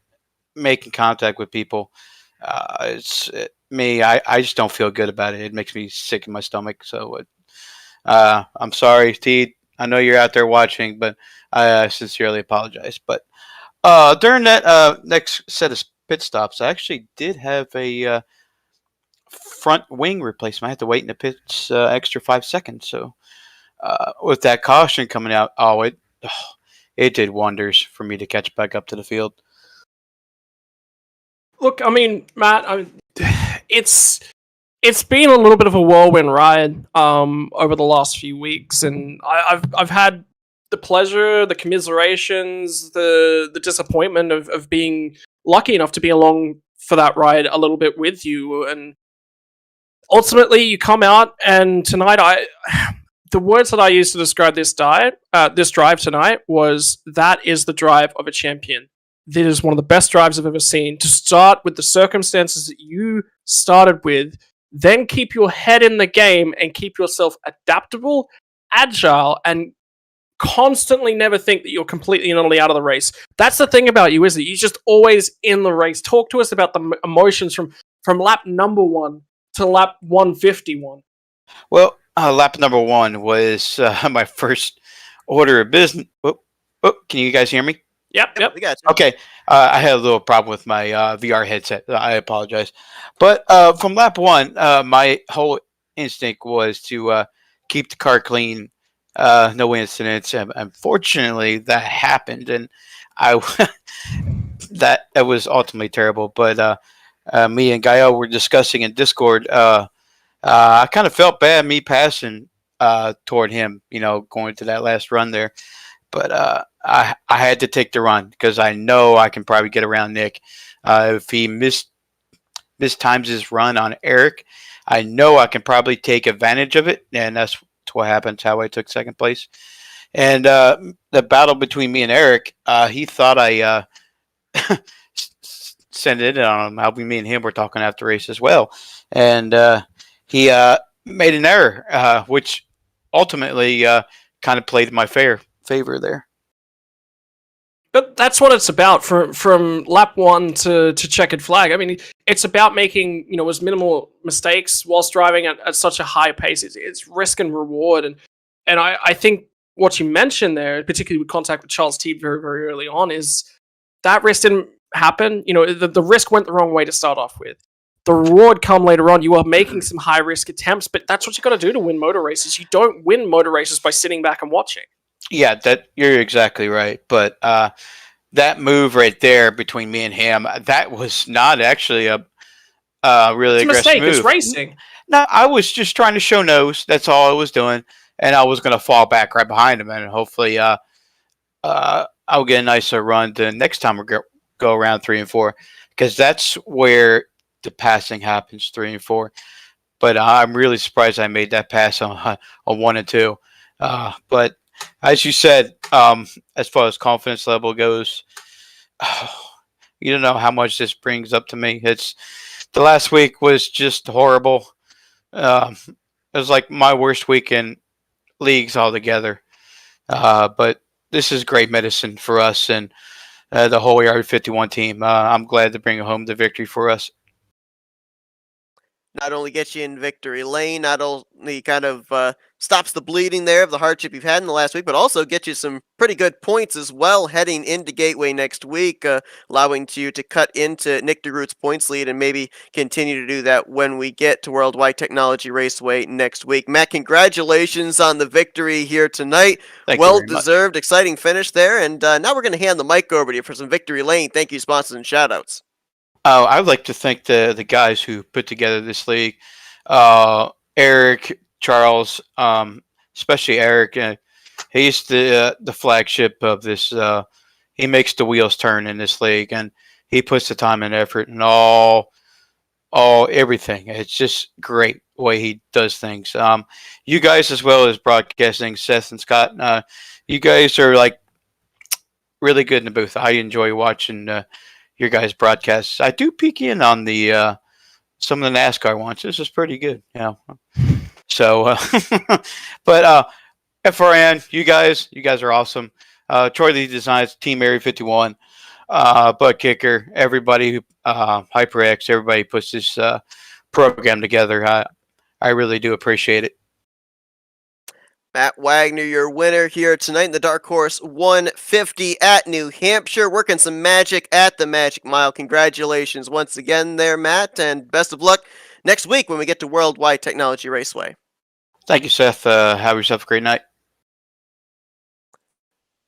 making contact with people. I just don't feel good about it. It makes me sick in my stomach. So I'm sorry, Teed. I know you're out there watching, but I sincerely apologize. But during that next set of pit stops, I actually did have a front wing replacement. I had to wait in the pits extra 5 seconds. So with that caution coming out, it did wonders for me to catch back up to the field. Look, I mean, Matt, it's been a little bit of a whirlwind ride over the last few weeks, and I've had the pleasure, the commiserations, the disappointment of being lucky enough to be along for that ride a little bit with you, and ultimately you come out, and tonight the words that I used to describe this drive tonight was, that is the drive of a champion. This is one of the best drives I've ever seen. To start with the circumstances that you started with, then keep your head in the game and keep yourself adaptable, agile, and constantly never think that you're completely and utterly out of the race. That's the thing about you, isn't it? You're just always in the race. Talk to us about the emotions from lap number 1 to lap 151. Well, lap number 1 was my first order of business. Can you guys hear me? Yep. We got you. Okay, I had a little problem with my VR headset. I apologize. But from lap 1, my whole instinct was to keep the car clean, no incidents. And unfortunately, that happened, and that was ultimately terrible. But me and Gael were discussing in Discord. I kind of felt bad me passing toward him, going to that last run there. But I had to take the run because I know I can probably get around Nick. If he mistimes his run on Eric, I know I can probably take advantage of it, and that's what happens, how I took second place. And the battle between me and Eric, he thought I sent it on him. Helping me and him were talking after race as well. And he made an error, which ultimately kind of played in my favor there. But that's what it's about from lap 1 to checkered flag. I mean, it's about making, as minimal mistakes whilst driving at such a high pace. It's risk and reward. And I think what you mentioned there, particularly with contact with Charles Teed very, very early on, is that risk didn't happen. The risk went the wrong way to start off with. The reward come later on. You are making some high risk attempts, but that's what you got to do to win motor races. You don't win motor races by sitting back and watching. Yeah, that you're exactly right. But that move right there between me and him, that was not actually a really It's a aggressive mistake. It's move. racing. No, I was just trying to show nose. That's all I was doing, and I was going to fall back right behind him, and hopefully, I'll get a nicer run the next time we go around 3 and 4, because that's where the passing happens, 3 and 4. But I'm really surprised I made that pass on 1 and 2. But as you said, as far as confidence level goes, you don't know how much this brings up to me. It's the last week was just horrible. It was like my worst week in leagues altogether. But this is great medicine for us and the whole Yard 51 team. I'm glad to bring home the victory for us. Not only gets you in victory lane, not only kind of stops the bleeding there of the hardship you've had in the last week, but also gets you some pretty good points as well heading into Gateway next week, allowing you to cut into Nick DeGroot's points lead and maybe continue to do that when we get to Worldwide Technology Raceway next week. Matt, congratulations on the victory here tonight. Thank you Well very much. deserved, exciting finish there, and now we're going to hand the mic over to you for some victory lane. Thank you, sponsors, and shoutouts. I'd like to thank the guys who put together this league. Eric, Charles, especially Eric. He's the flagship of this. He makes the wheels turn in this league, and he puts the time and effort and all everything. It's just great the way he does things. You guys, as well as broadcasting, Seth and Scott. You guys are like really good in the booth. I enjoy watching your guys' broadcasts. I do peek in on the some of the NASCAR ones. This is pretty good. Yeah. So, but FRN, you guys are awesome. Troy Lee Designs, Team Area 51, Bud Kicker, everybody, HyperX, everybody puts this program together. I really do appreciate it. Matt Wagner, your winner here tonight in the Dark Horse 150 at New Hampshire, working some magic at the Magic Mile. Congratulations once again there, Matt, and best of luck next week when we get to Worldwide Technology Raceway. Thank you, Seth. Have yourself a great night.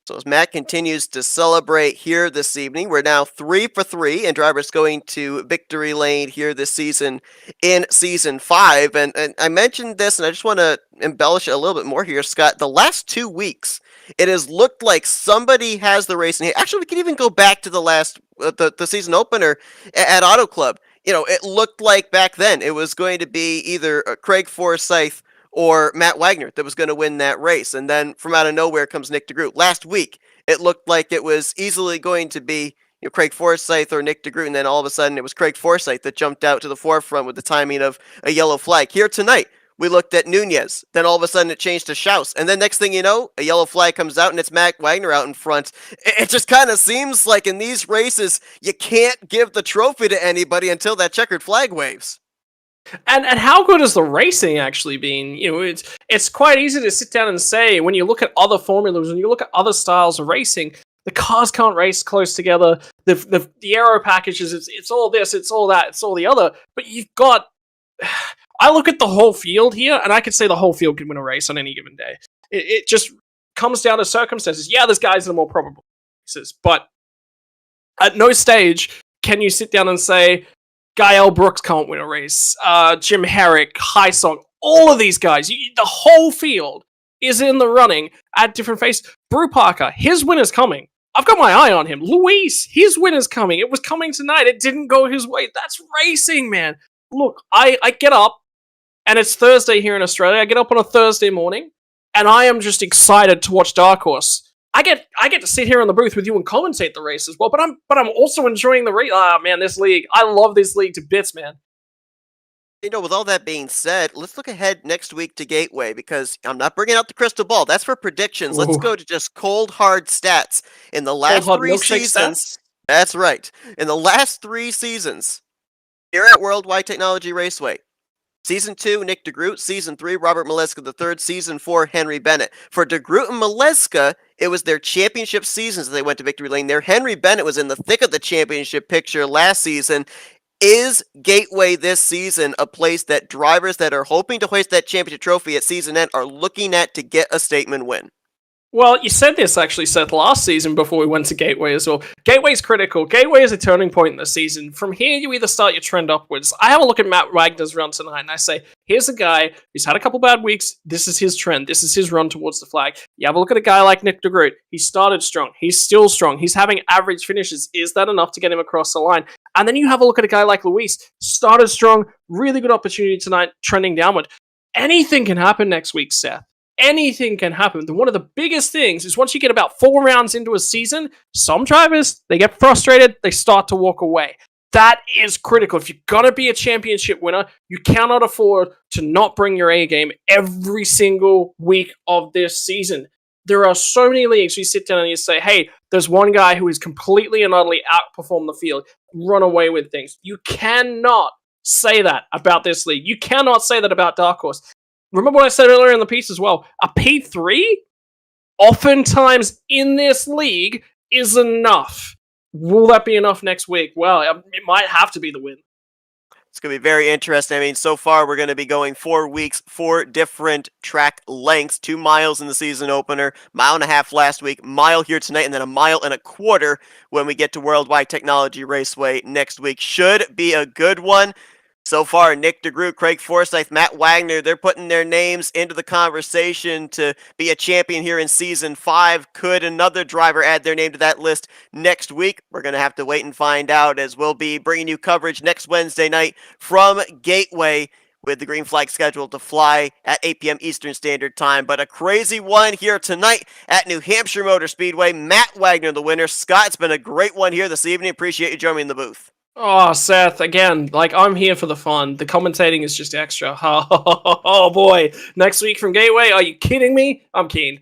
So as Matt continues to celebrate here this evening, we're now 3 for 3, and drivers going to victory lane here this season in Season 5. And I mentioned this, and I just want to embellish it a little bit more here, Scott. The last 2 weeks, it has looked like somebody has the race in here. Actually, we can even go back to the last, the season opener at Auto Club. You know, it looked like back then it was going to be either Craig Forsyth or Matt Wagner that was going to win that race. And then from out of nowhere comes Nick DeGroot. Last week, it looked like it was easily going to be Craig Forsyth or Nick DeGroot, and then all of a sudden it was Craig Forsyth that jumped out to the forefront with the timing of a yellow flag. Here tonight, we looked at Nunez. Then all of a sudden it changed to Schaus. And then next thing you know, a yellow flag comes out and it's Matt Wagner out in front. It just kind of seems like in these races, you can't give the trophy to anybody until that checkered flag waves. And how good has the racing actually been? You know, it's quite easy to sit down and say when you look at other formulas, when you look at other styles of racing, the cars can't race close together. The aero packages, it's all this, it's all that, it's all the other. But you've got, I look at the whole field here, and I could say the whole field can win a race on any given day. It just comes down to circumstances. Yeah, there's guys that are more probable races, but at no stage can you sit down and say, Gael Brooks can't win a race. Jim Herrick, Hysong, all of these guys, the whole field is in the running at different phases. Brew Parker, his winner's coming. I've got my eye on him. Luis, his winner's coming. It was coming tonight. It didn't go his way. That's racing, man. Look, I get up, and it's Thursday here in Australia. I get up on a Thursday morning, and I am just excited to watch Dark Horse. I get to sit here in the booth with you and commentate the race as well, but I'm also enjoying the race. Ah, man, this league. I love this league to bits, man. With all that being said, let's look ahead next week to Gateway, because I'm not bringing out the crystal ball. That's for predictions. Ooh. Let's go to just cold, hard stats. In the last Cold, hard 3 milkshake seasons, stats? that's right. In the last 3 seasons, here at Worldwide Technology Raceway, Season 2, Nick DeGroot. Season 3, Robert Maleska III. Season 4, Henry Bennett. For DeGroot and Maleska, it was their championship seasons that they went to victory lane there. Henry Bennett was in the thick of the championship picture last season. Is Gateway this season a place that drivers that are hoping to hoist that championship trophy at season end are looking at to get a statement win? Well, you said this actually, Seth, last season before we went to Gateway as well. Gateway's critical. Gateway is a turning point in the season. From here, you either start your trend upwards. I have a look at Matt Wagner's run tonight, and I say, here's a guy who's had a couple bad weeks. This is his trend. This is his run towards the flag. You have a look at a guy like Nick DeGroot. He started strong. He's still strong. He's having average finishes. Is that enough to get him across the line? And then you have a look at a guy like Luis. Started strong. Really good opportunity tonight, trending downward. Anything can happen next week, Seth. Anything can happen. One of the biggest things is once you get about 4 rounds into a season, some drivers, they get frustrated, they start to walk away. That is critical. If you're going to be a championship winner, you cannot afford to not bring your A game every single week of this season. There are so many leagues where you sit down and you say, hey, there's one guy who is completely and utterly outperformed the field, run away with things. You cannot say that about this league. You cannot say that about Dark Horse. Remember what I said earlier in the piece as well. A P3, oftentimes in this league, is enough. Will that be enough next week? Well, it might have to be the win. It's going to be very interesting. I mean, so far we're going to be going 4 weeks, 4 different track lengths, 2 miles in the season opener, 1.5 miles last week, mile here tonight, and then 1.25 miles when we get to Worldwide Technology Raceway next week. Should be a good one. So far, Nick DeGroot, Craig Forsyth, Matt Wagner, they're putting their names into the conversation to be a champion here in Season 5. Could another driver add their name to that list next week? We're going to have to wait and find out, as we'll be bringing you coverage next Wednesday night from Gateway with the green flag scheduled to fly at 8 p.m. Eastern Standard Time. But a crazy one here tonight at New Hampshire Motor Speedway. Matt Wagner, the winner. Scott, it's been a great one here this evening. Appreciate you joining me in the booth. Oh, Seth, again, I'm here for the fun. The commentating is just extra. Oh, boy. Next week from Gateway, are you kidding me? I'm keen.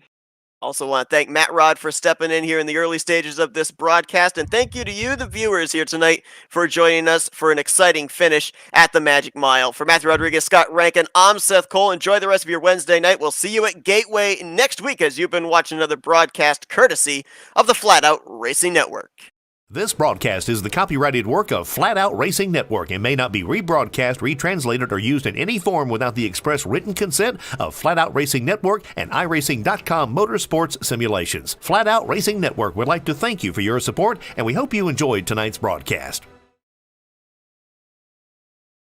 Also want to thank Matt Rod for stepping in here in the early stages of this broadcast, and thank you to you, the viewers here tonight, for joining us for an exciting finish at the Magic Mile. For Matthew Rodriguez, Scott Rankin, I'm Seth Cole. Enjoy the rest of your Wednesday night. We'll see you at Gateway next week as you've been watching another broadcast courtesy of the Flat Out Racing Network. This broadcast is the copyrighted work of Flat Out Racing Network and may not be rebroadcast, retranslated, or used in any form without the express written consent of Flat Out Racing Network and iRacing.com Motorsports Simulations. Flat Out Racing Network would like to thank you for your support, and we hope you enjoyed tonight's broadcast.